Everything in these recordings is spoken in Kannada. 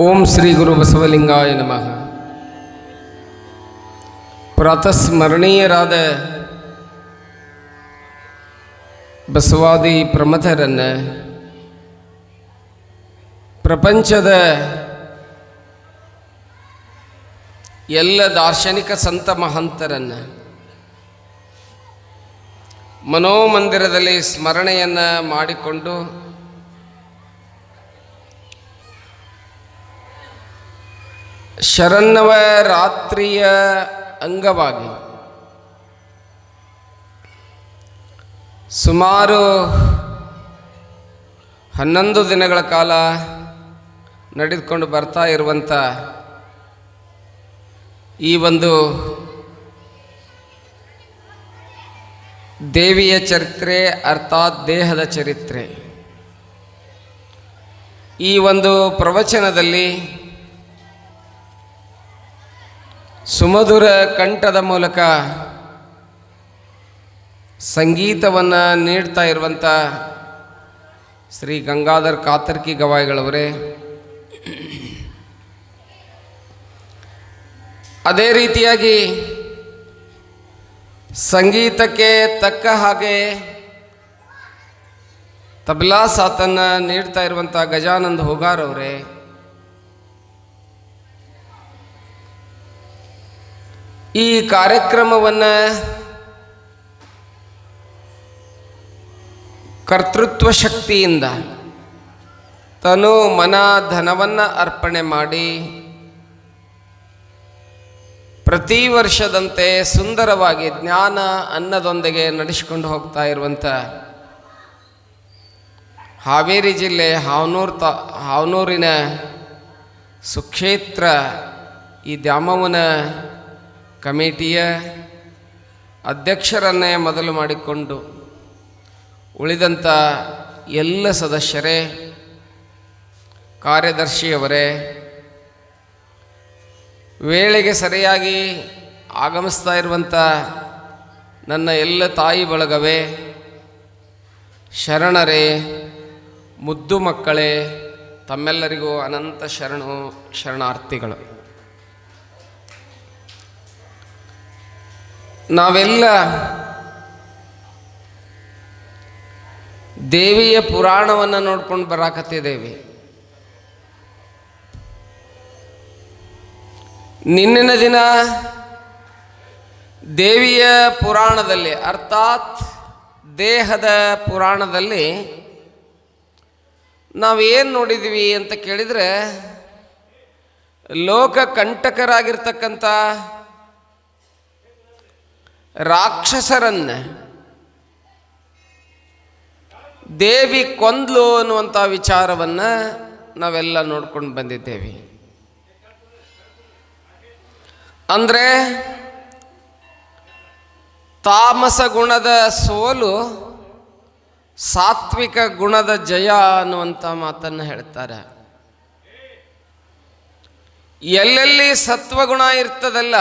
ಓಂ ಶ್ರೀ ಗುರು ಬಸವಲಿಂಗಾಯ ನಮಃ. ಪ್ರಾತಸ್ಮರಣೀಯರಾದ ಬಸವಾದಿ ಪ್ರಮಥರನ್ನು, ಪ್ರಪಂಚದ ಎಲ್ಲ ದಾರ್ಶನಿಕ ಸಂತ ಮಹಂತರನ್ನು ಮನೋಮಂದಿರದಲ್ಲಿ ಸ್ಮರಣೆಯನ್ನು ಮಾಡಿಕೊಂಡು ಶರನ್ನವರಾತ್ರಿಯ ಅಂಗವಾಗಿ ಸುಮಾರು 11 ದಿನಗಳ ಕಾಲ ನಡೆದುಕೊಂಡು ಬರ್ತಾ ಇರುವಂಥ ಈ ಒಂದು ದೇವಿಯ ಚರಿತ್ರೆ ಅರ್ಥಾತ್ ದೇಹದ ಚರಿತ್ರೆ, ಈ ಒಂದು ಪ್ರವಚನದಲ್ಲಿ ಸುಮಧುರ ಕಂಠದ ಮೂಲಕ ಸಂಗೀತವನ್ನು ನೀಡ್ತಾ ಇರುವಂಥ ಶ್ರೀ ಗಂಗಾಧರ್ ಕಾತರ್ಕಿ ಗವಾಯಿಗಳವರೇ, ಅದೇ ರೀತಿಯಾಗಿ ಸಂಗೀತಕ್ಕೆ ತಕ್ಕ ಹಾಗೆ ತಬಲಾ ಸಾಥನ್ನು ನೀಡ್ತಾ ಇರುವಂಥ ಗಜಾನಂದ್ ಹೋಗಾರ್ ಅವರೇ, ಈ ಕಾರ್ಯಕ್ರಮವನ್ನು ಕರ್ತೃತ್ವ ಶಕ್ತಿಯಿಂದ ತನು ಮನ ಧನವನ್ನು ಅರ್ಪಣೆ ಮಾಡಿ ಪ್ರತಿ ವರ್ಷದಂತೆ ಸುಂದರವಾಗಿ ಜ್ಞಾನ ಅನ್ನದೊಂದಿಗೆ ನಡೆಸಿಕೊಂಡು ಹೋಗ್ತಾ ಇರುವಂಥ ಹಾವೇರಿ ಜಿಲ್ಲೆ ಹಾವನೂರಿನ ಸುಕ್ಷೇತ್ರ ಈ ದ್ಯಾಮವ್ವನ ಕಮಿಟಿಯ ಅಧ್ಯಕ್ಷರನ್ನೇ ಮೊದಲು ಮಾಡಿಕೊಂಡು ಉಳಿದಂಥ ಎಲ್ಲ ಸದಸ್ಯರೇ, ಕಾರ್ಯದರ್ಶಿಯವರೇ, ವೇಳೆಗೆ ಸರಿಯಾಗಿ ಆಗಮಿಸ್ತಾ ಇರುವಂಥ ನನ್ನ ಎಲ್ಲ ತಾಯಿ ಬಳಗವೇ, ಶರಣರೇ, ಮುದ್ದು ಮಕ್ಕಳೇ, ತಮ್ಮೆಲ್ಲರಿಗೂ ಅನಂತ ಶರಣಾರ್ಥಿಗಳು. ನಾವೆಲ್ಲ ದೇವಿಯ ಪುರಾಣವನ್ನು ನೋಡ್ಕೊಂಡು ಬರಾಕತ್ತಿದ್ದೇವೆ. ನಿನ್ನಿನ ದಿನ ದೇವಿಯ ಪುರಾಣದಲ್ಲಿ ಅರ್ಥಾತ್ ದೇಹದ ಪುರಾಣದಲ್ಲಿ ನಾವೇನು ನೋಡಿದ್ವಿ ಅಂತ ಕೇಳಿದರೆ, ಲೋಕ ಕಂಟಕರಾಗಿರ್ತಕ್ಕಂಥ ರಾಕ್ಷಸರನ್ನು ದೇವಿ ಕೊಂದ್ಲು ಅನ್ನುವಂಥ ವಿಚಾರವನ್ನು ನಾವೆಲ್ಲ ನೋಡ್ಕೊಂಡು ಬಂದಿದ್ದೇವೆ. ಅಂದರೆ ತಾಮಸ ಗುಣದ ಸೋಲು ಸಾತ್ವಿಕ ಗುಣದ ಜಯ ಅನ್ನುವಂಥ ಮಾತನ್ನು ಹೇಳ್ತಾರೆ. ಎಲ್ಲೆಲ್ಲಿ ಸತ್ವಗುಣ ಇರ್ತದಲ್ಲ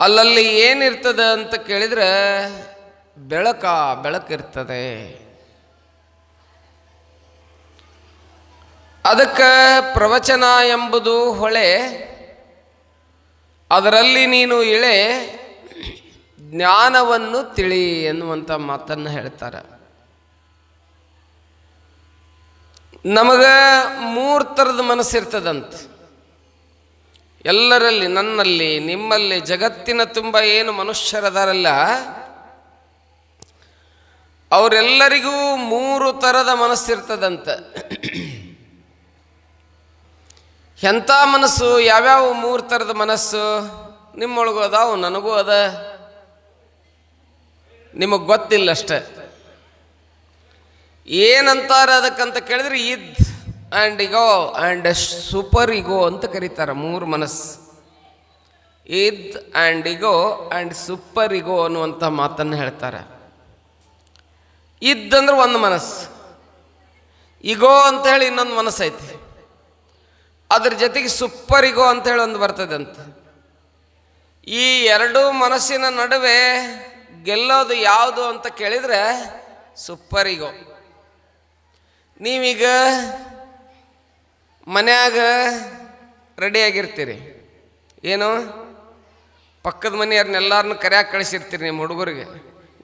ಅಲ್ಲಲ್ಲಿ ಏನಿರ್ತದೆ ಅಂತ ಕೇಳಿದರೆ ಬೆಳಕಿರ್ತದೆ. ಅದಕ್ಕೆ ಪ್ರವಚನ ಎಂಬುದು ಹೊಳೆ, ಅದರಲ್ಲಿ ನೀನು ಇಳೆ, ಜ್ಞಾನವನ್ನು ತಿಳಿ ಎನ್ನುವಂಥ ಮಾತನ್ನು ಹೇಳ್ತಾರೆ. ನಮಗೆ 3 ಥರದ ಮನಸ್ಸಿರ್ತದಂತೆ ಎಲ್ಲರಲ್ಲಿ, ನನ್ನಲ್ಲಿ, ನಿಮ್ಮಲ್ಲಿ, ಜಗತ್ತಿನ ತುಂಬ ಏನು ಮನುಷ್ಯರದಾರಲ್ಲ ಅವರೆಲ್ಲರಿಗೂ 3 ಥರದ ಮನಸ್ಸಿರ್ತದಂತೆ. ಎಂಥ ಮನಸ್ಸು, ಯಾವ್ಯಾವ 3 ಥರದ ಮನಸ್ಸು ನಿಮ್ಮೊಳಗೂ ಅದಾವು, ನನಗೂ ಅದ, ನಿಮಗೆ ಗೊತ್ತಿಲ್ಲ ಅಷ್ಟೆ. ಏನಂತಾರೆ ಅದಕ್ಕಂತ ಕೇಳಿದ್ರೆ ಇದ್ ಆ್ಯಂಡ್ ಇಗೋ ಆ್ಯಂಡ್ ಸೂಪರ್ ಇಗೋ ಅಂತ ಕರೀತಾರೆ. 3 ಮನಸ್ಸು, ಇದ್ ಆ್ಯಂಡ್ ಇಗೋ ಆ್ಯಂಡ್ ಸೂಪರ್ ಇಗೋ ಅನ್ನುವಂಥ ಮಾತನ್ನು ಹೇಳ್ತಾರೆ. ಇದ್ದಂದ್ರೆ ಒಂದು ಮನಸ್ಸು, ಇಗೋ ಅಂತ ಹೇಳಿ ಇನ್ನೊಂದು ಮನಸ್ಸು ಐತಿ, ಅದ್ರ ಜೊತೆಗೆ ಸೂಪರ್ ಇಗೋ ಅಂತೇಳಿ ಒಂದು ಬರ್ತದಂತೆ. ಈ 2 ಮನಸ್ಸಿನ ನಡುವೆ ಗೆಲ್ಲೋದು ಯಾವುದು ಅಂತ ಕೇಳಿದರೆ ಸೂಪರ್ ಇಗೋ. ನೀವೀಗ ಮನ್ಯಾಗ ರೆಡಿಯಾಗಿರ್ತೀರಿ, ಏನು ಪಕ್ಕದ ಮನೆಯವ್ರನ್ನೆಲ್ಲರನ್ನೂ ಕರೆಯಾಕೆ ಕಳಿಸಿರ್ತೀರಿ ನಿಮ್ಮ ಹುಡುಗರಿಗೆ,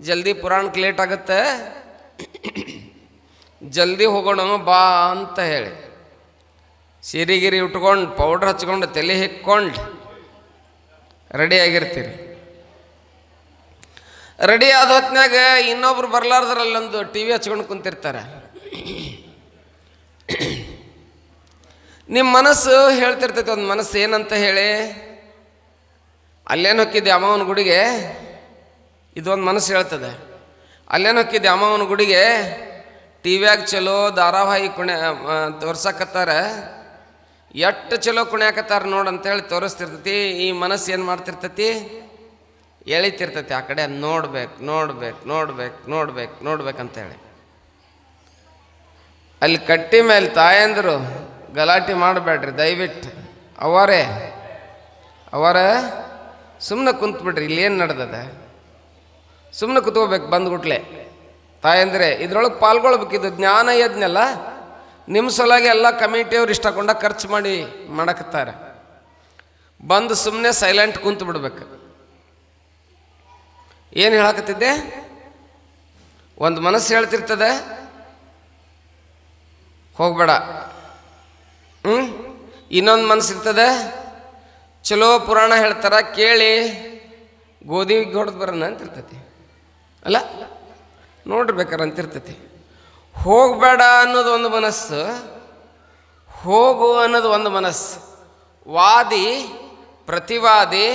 ಜಲ್ದಿ ಪುರಾಣಕ್ಕೆ ಲೇಟ್ ಆಗುತ್ತೆ, ಜಲ್ದಿ ಹೋಗೋಣ ಬಾ ಅಂತ ಹೇಳಿ. ಸೀರೆಗಿರಿ ಉಟ್ಕೊಂಡು ಪೌಡ್ರ್ ಹಚ್ಕೊಂಡು ತಲೆ ಹಿಕ್ಕೊಂಡು ರೆಡಿಯಾಗಿರ್ತೀರಿ. ರೆಡಿ ಆದ ಹೊತ್ನಾಗ ಇನ್ನೊಬ್ರು ಬರ್ಲಾರ್ದ್ರಲ್ಲೊಂದು ಟಿ ವಿ ಹಚ್ಕೊಂಡು ಕುಂತಿರ್ತಾರೆ. ನಿಮ್ಮ ಮನಸ್ಸು ಹೇಳ್ತಿರ್ತೈತೆ, ಒಂದು ಮನಸ್ಸು ಏನಂತ ಹೇಳಿ, ಅಲ್ಲೇನು ಹೊಕ್ಕಿದ್ದೆ ಅಮ್ಮವನ ಗುಡಿಗೆ, ಇದೊಂದು ಮನಸ್ಸು ಹೇಳ್ತದೆ, ಅಲ್ಲೇನು ಹೊಕ್ಕಿದ್ದೆ ಅಮ್ಮವನ ಗುಡಿಗೆ, ಟಿ ವ್ಯಾಗ ಚಲೋ ಧಾರಾವಾಹಿ ತೋರ್ಸಕತ್ತಾರ, ಎಷ್ಟು ಚಲೋ ಕುಣ್ಯಾಕತ್ತಾರ ನೋಡಂತೇಳಿ ತೋರಿಸ್ತಿರ್ತೈತಿ. ಈ ಮನಸ್ಸು ಏನು ಮಾಡ್ತಿರ್ತೈತಿ, ಎಳಿತಿರ್ತೈತಿ ಆ ಕಡೆ, ನೋಡ್ಬೇಕು ನೋಡ್ಬೇಕು ನೋಡ್ಬೇಕು ನೋಡ್ಬೇಕು ನೋಡ್ಬೇಕಂತೇಳಿ. ಅಲ್ಲಿ ಕಟ್ಟಿ ಮೇಲೆ ತಾಯಂದರು ಗಲಾಟೆ ಮಾಡಬೇಡ್ರಿ ದಯವಿಟ್ಟು, ಅವರೇ ಸುಮ್ಮನೆ ಕುಂತ್ಬಿಡ್ರಿ, ಇಲ್ಲೇನು ನಡೆದದ ಸುಮ್ಮನೆ ಕುತ್ಕೋಬೇಕು ಬಂದ್ಗುಟ್ಲೆ. ತಾಯಂದ್ರೆ ಇದ್ರೊಳಗೆ ಪಾಲ್ಗೊಳ್ಬೇಕಿದ್ದು ಜ್ಞಾನ ಯಜ್ಞಲ್ಲ, ನಿಮ್ಮ ಸಲುವಾಗಿ ಎಲ್ಲ ಕಮಿಟಿಯವ್ರು ಇಷ್ಟಕೊಂಡ ಖರ್ಚು ಮಾಡಿ ಮಾಡಕತ್ತಾರೆ, ಬಂದು ಸುಮ್ಮನೆ ಸೈಲೆಂಟ್ ಕುಂತು ಬಿಡ್ಬೇಕು. ಏನು ಹೇಳಕತ್ತಿದ್ದೆ, ಒಂದು ಮನಸ್ಸು ಹೇಳ್ತಿರ್ತದೆ ಹೋಗ್ಬೇಡ, ಇನ್ನೊಂದು ಮನಸ್ಸು ಇರ್ತದೆ ಚಲೋ ಪುರಾಣ ಹೇಳ್ತಾರ ಕೇಳಿ ಗೋಧಿ ಹೊಡೆದು ಬರೋಣ ಅಂತಿರ್ತೈತಿ, ಅಲ್ಲ ನೋಡಿರ್ಬೇಕಾರೆ ಅಂತಿರ್ತೈತಿ. ಹೋಗಬೇಡ ಅನ್ನೋದು ಒಂದು ಮನಸ್ಸು, ಹೋಗು ಅನ್ನೋದು ಒಂದು ಮನಸ್ಸು. ವಾದಿ ಪ್ರತಿವಾದಿ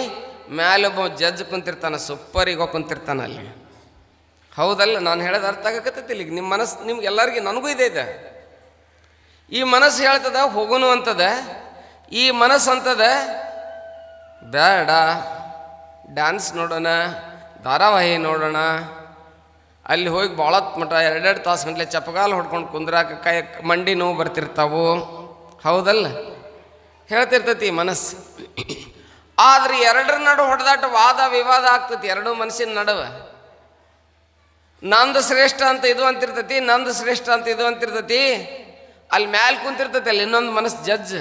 ಮ್ಯಾಲೊಬ್ಬ ಜಡ್ಜ್ ಕುಂತಿರ್ತಾನೆ, ಸೂಪರಿಗೆ ಕುಂತಿರ್ತಾನೆ ಅಲ್ಲಿ, ಹೌದಲ್ಲ? ನಾನು ಹೇಳೋದು ಅರ್ಥ ಆಗಕತ್ತೈತಿ ಈಗ ನಿಮ್ಮ ಮನಸ್ಸು, ನಿಮ್ಗೆ ಎಲ್ಲರಿಗೂ ನನಗೂ ಇದೆ. ಈ ಮನಸ್ಸು ಹೇಳ್ತದ ಹೋಗುನು ಅಂತದ, ಈ ಮನಸ್ಸು ಅಂತದ ಬೇಡ ಡ್ಯಾನ್ಸ್ ನೋಡೋಣ, ಧಾರಾವಾಹಿ ನೋಡೋಣ, ಅಲ್ಲಿ ಹೋಗಿ ಭಾಳತ್ ಮಟ 2-2 ತಾಸು ಗಂಟಲೆ ಚಪ್ಪಗಾಲ ಹೊಡ್ಕೊಂಡು ಕುಂದ್ರಾಕ ಕೈ ಮಂಡಿ ನೋವು ಬರ್ತಿರ್ತಾವು, ಹೌದಲ್ಲ? ಹೇಳ್ತಿರ್ತೈತಿ ಮನಸ್ಸು. ಆದ್ರೆ ಎರಡರ ನಡು ಹೊಡೆದಾಟ ವಾದ ವಿವಾದ ಆಗ್ತೈತಿ, ಎರಡೂ ಮನಸ್ಸಿನ ನಡುವೆ. ನಂದು ಶ್ರೇಷ್ಠ ಅಂತ ಇದು ಅಂತಿರ್ತೈತಿ, ನಂದು ಶ್ರೇಷ್ಠ ಅಂತ ಇದು ಅಂತಿರ್ತೈತಿ. ಅಲ್ಲಿ ಮ್ಯಾಲೆ ಕುಂತಿರ್ತೈತಿ ಅಲ್ಲಿ ಇನ್ನೊಂದು ಮನಸ್ಸು ಜಡ್ಜ್,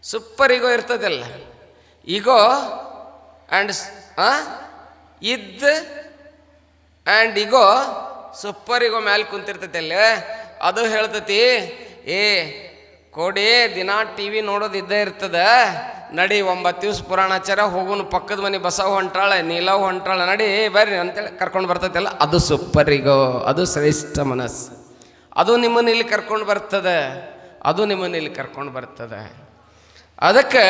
ಸೂಪರ್ ಈಗೋ ಇರ್ತೈತಲ್ಲ, ಈಗೋ ಆ್ಯಂಡ್ ಆ್ಯಂಡ್ ಈಗೋ ಸೂಪರ್ ಈಗೋ ಮ್ಯಾಲೆ ಕುಂತಿರ್ತೈತಿ ಅಲ್ಲಿ. ಅದು ಹೇಳ್ತೈತಿ, ಏ ಕೋಡಿ ದಿನ ಟಿ ವಿ ನೋಡೋದು ಇದ್ದೇ ಇರ್ತದ, ನಡಿ 9 ದಿವ್ಸ ಪುರಾಣಾಚಾರ ಹೋಗುನು, ಪಕ್ಕದ ಮನೆ ಬಸವ ಹೊಂಟಾಳೆ, ನೀಲವ್ ಹೊಂಟಾಳೆ, ನಡಿ ಬರ್ರಿ ಅಂತೇಳಿ ಕರ್ಕೊಂಡು ಬರ್ತೈತಲ್ಲ, ಅದು ಸೂಪರ್ ಈಗೋ, ಅದು ಶ್ರೇಷ್ಠ ಮನಸ್ಸು. ಅದು ನಿಮ್ಮನ್ನು ಇಲ್ಲಿ ಕರ್ಕೊಂಡು ಬರ್ತದೆ, ಅದು ನಿಮ್ಮನ್ನು ಇಲ್ಲಿ ಕರ್ಕೊಂಡು ಬರ್ತದೆ. ಅದಕ್ಕೆ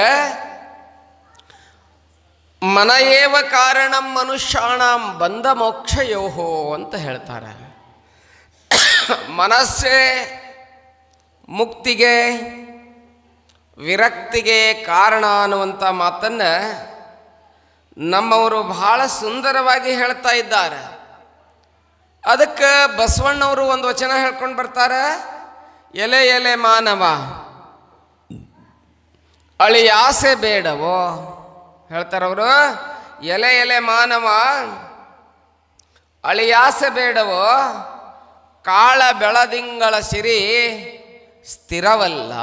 ಮನ ಏವ ಕಾರಣಂ ಮನುಷ್ಯಾಣಂ ಬಂಧ ಮೋಕ್ಷಯೋಹೋ ಅಂತ ಹೇಳ್ತಾರೆ. ಮನಸ್ಸೇ ಮುಕ್ತಿಗೆ ವಿರಕ್ತಿಗೆ ಕಾರಣ ಅನ್ನುವಂಥ ಮಾತನ್ನು ನಮ್ಮವರು ಬಹಳ ಸುಂದರವಾಗಿ ಹೇಳ್ತಾ ಇದ್ದಾರೆ. ಅದಕ್ಕೆ ಬಸವಣ್ಣವರು ಒಂದು ವಚನ ಹೇಳ್ಕೊಂಡು ಬರ್ತಾರೆ, ಎಲೆ ಎಲೆ ಮಾನವ ಅಳಿಯಾಸೆ ಬೇಡವೋ ಹೇಳ್ತಾರವರು. ಎಲೆ ಎಲೆ ಮಾನವ ಅಳಿಯಾಸೆ ಬೇಡವೋ, ಕಾಳ ಬೆಳದಿಂಗಳ ಸಿರಿ ಸ್ಥಿರವಲ್ಲ.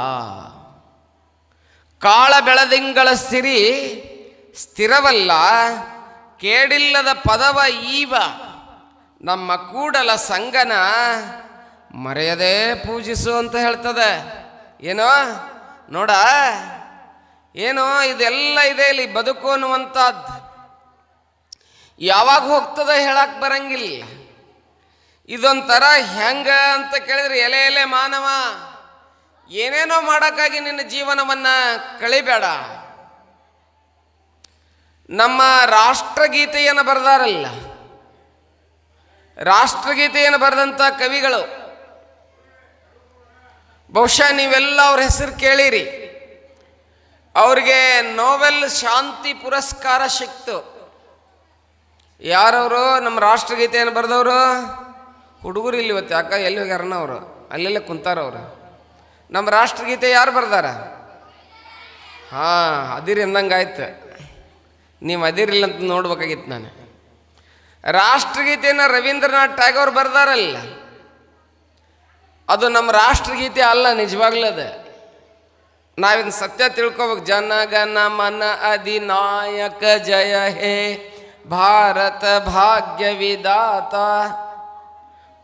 ಕಾಳ ಬೆಳದಿಂಗಳ ಸಿರಿ ಸ್ಥಿರವಲ್ಲ, ಕೇಡಿಲ್ಲದ ಪದವ ಈವ ನಮ್ಮ ಕೂಡಲ ಸಂಗನ ಮರೆಯದೇ ಪೂಜಿಸು ಅಂತ ಹೇಳ್ತದೆ. ಏನೋ ನೋಡ, ಏನೋ ಇದೆಲ್ಲ ಇದೆ ಇಲ್ಲಿ ಬದುಕು ಅನ್ನುವಂಥದ್ದು, ಯಾವಾಗ ಹೋಗ್ತದೆ ಹೇಳಕ್ಕೆ ಬರಂಗಿಲ್ಲ. ಇದೊಂಥರ ಹೆಂಗ ಅಂತ ಕೇಳಿದ್ರೆ, ಎಲೆ ಎಲೆ ಮಾನವ ಏನೇನೋ ಮಾಡೋಕ್ಕಾಗಿ ನಿನ್ನ ಜೀವನವನ್ನು ಕಳಿಬೇಡ. ನಮ್ಮ ರಾಷ್ಟ್ರಗೀತೆಯನ್ನು ಬರೆದಾರಲ್ಲ, ರಾಷ್ಟ್ರಗೀತೆಯನ್ನು ಬರೆದಂಥ ಕವಿಗಳು ಬಹುಶಃ ನೀವೆಲ್ಲ ಅವ್ರ ಹೆಸರು ಕೇಳಿರಿ. ಅವ್ರಿಗೆ ನೋಬೆಲ್ ಶಾಂತಿ ಪುರಸ್ಕಾರ ಸಿಕ್ತು. ಯಾರವರು? ನಮ್ಮ ರಾಷ್ಟ್ರಗೀತೆಯನ್ನು ಬರೆದವರು ಹುಡುಗರು. ಇಲ್ಲಿ ಇವತ್ತು ಯಾಕ ಎಲ್ಲಿ ಹೋಗ್ಯಾರನ ಅವರು, ಅಲ್ಲೆಲ್ಲ ಕುಂತಾರವ್ರು. ನಮ್ಮ ರಾಷ್ಟ್ರಗೀತೆ ಯಾರು ಬರ್ದಾರ? ಹಾಂ, ಅದಿರಿ ಅಂದಂಗಾಯ್ತು. ನೀವು ಅದಿರಿಲ್ಲ ಅಂತ ನೋಡ್ಬೇಕಾಗಿತ್ತು ನಾನು. ರಾಷ್ಟ್ರಗೀತೆಯನ್ನು ರವೀಂದ್ರನಾಥ್ ಟ್ಯಾಗೋರ್ ಬರ್ದಾರಲ್ಲ, ಅದು ನಮ್ಮ ರಾಷ್ಟ್ರಗೀತೆ ಅಲ್ಲ ನಿಜವಾಗ್ಲೂ. ಅದು ನಾವಿನ್ ಸತ್ಯ ತಿಳ್ಕೊಬೇಕು. ಜನಗಣ ಮನ ಅಧಿನಾಯಕ ಜಯ ಹೇ ಭಾರತ ಭಾಗ್ಯ ವಿಧಾತ,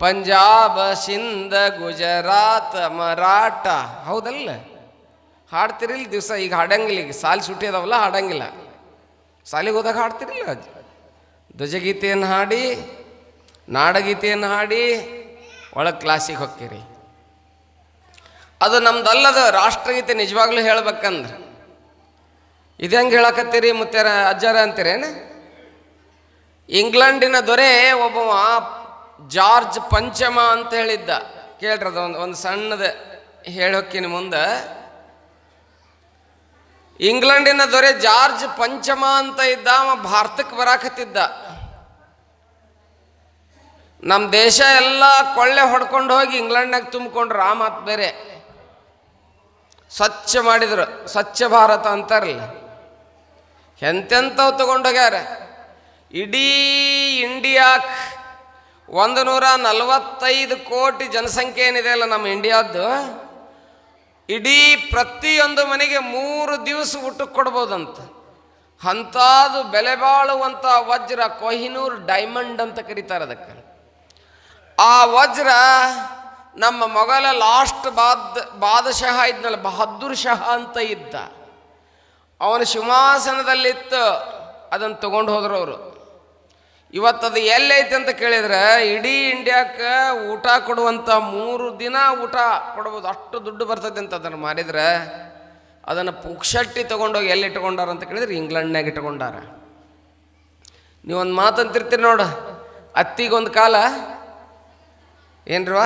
ಪಂಜಾಬ ಸಿಂಧ ಗುಜರಾತ್ ಮರಾಠ. ಹೌದಲ್ಲ? ಹಾಡ್ತಿರಿಲ್ಲ ದಿವಸ. ಈಗ ಹಾಡಂಗಿಲ್ಲ, ಈಗ ಸಾಲಿ ಸುಟ್ಟಿ ಅದಾವಲ್ಲ ಹಾಡಂಗಿಲ್ಲ. ಸಾಲಿಗೆ ಹೋದಾಗ ಹಾಡ್ತಿರಿಲ್ಲ. ಧ್ವಜಗೀತೆಯನ್ನು ಹಾಡಿ, ನಾಡಗೀತೆಯನ್ನು ಹಾಡಿ ಒಳಗೆ ಕ್ಲಾಸಿಗೆ ಹೋಗ್ತೀರಿ. ಅದು ನಮ್ದಲ್ಲದ ರಾಷ್ಟ್ರಗೀತೆ. ನಿಜವಾಗ್ಲೂ ಹೇಳ್ಬೇಕಂದ್ರೆ ಇದು ಹೆಂಗೆ ಹೇಳಕತ್ತೀರಿ ಮುತ್ಯಾರ ಅಜ್ಜಾರ ಅಂತೀರೇನು? ಇಂಗ್ಲೆಂಡಿನ ದೊರೆ ಒಬ್ಬವ ಜಾರ್ಜ್ ಪಂಚಮ ಅಂತ ಹೇಳಿದ್ದ. ಕೇಳ್ರದ ಒಂದು ಸಣ್ಣದ ಹೇಳೋಕ್ಕಿನ ಮುಂದೆ. ಇಂಗ್ಲೆಂಡಿನ ದೊರೆ ಜಾರ್ಜ್ ಪಂಚಮ ಅಂತ ಇದ್ದ. ಅವ ಭಾರತಕ್ಕೆ ಬರಾಕತ್ತಿದ್ದ. ನಮ್ಮ ದೇಶ ಎಲ್ಲ ಕೊಳ್ಳೆ ಹೊಡ್ಕೊಂಡು ಹೋಗಿ ಇಂಗ್ಲೆಂಡ್ನಾಗ ತುಂಬಿಕೊಂಡ್ರು. ಆ ಮಾತು ಬೇರೆ. ಸ್ವಚ್ಛ ಮಾಡಿದ್ರು. ಸ್ವಚ್ಛ ಭಾರತ ಅಂತಾರಲ್ಲ, ಎಂತೆಂಥವು ತಗೊಂಡೋಗ್ಯಾರ. ಇಡೀ ಇಂಡಿಯಾಕ್ಕೆ 145 ಕೋಟಿ ಜನಸಂಖ್ಯೆ ಏನಿದೆ ಅಲ್ಲ ನಮ್ಮ ಇಂಡಿಯಾದ್ದು, ಇಡೀ ಪ್ರತಿಯೊಂದು ಮನೆಗೆ 3 ದಿವಸ ಊಟಕ್ಕೆ ಕೊಡ್ಬೋದಂತ. ಅಂಥದ್ದು ಬೆಲೆ ಬಾಳುವಂಥ ವಜ್ರ, ಕೊಹಿನೂರ್ ಡೈಮಂಡ್ ಅಂತ ಕರೀತಾರೆ ಅದಕ್ಕೆ. ಆ ವಜ್ರ ನಮ್ಮ ಮೊಘಲ ಲಾಸ್ಟ್ ಬಾದಶಾಹ ಇದ್ನಲ್ಲ, ಬಹದ್ದೂರ್ ಶಹ ಅಂತ ಇದ್ದ. ಅವನ ಸಿಂಹಾಸನದಲ್ಲಿತ್ತು. ಅದನ್ನು ತಗೊಂಡು ಹೋದ್ರು ಅವರು. ಇವತ್ತದು ಎಲ್ಲೈತೆ ಅಂತ ಕೇಳಿದ್ರೆ, ಇಡೀ ಇಂಡಿಯಾಕ್ಕೆ ಊಟ ಕೊಡುವಂಥ 3 ದಿನ ಊಟ ಕೊಡ್ಬೋದು, ಅಷ್ಟು ದುಡ್ಡು ಬರ್ತದೆ ಅಂತ. ಅದನ್ನು ಮಾರಿದ್ರೆ ಅದನ್ನು ಪುಕ್ಷಟ್ಟಿ ತೊಗೊಂಡೋಗಿ ಎಲ್ಲಿ ಇಟ್ಕೊಂಡಾರ ಅಂತ ಕೇಳಿದ್ರೆ ಇಂಗ್ಲೆಂಡ್ನಾಗ ಇಟ್ಕೊಂಡಾರ. ನೀವೊಂದು ಮಾತಂತಿರ್ತೀರಿ ನೋಡು, ಅತ್ತಿಗೊಂದು ಕಾಲ ಏನ್ರವ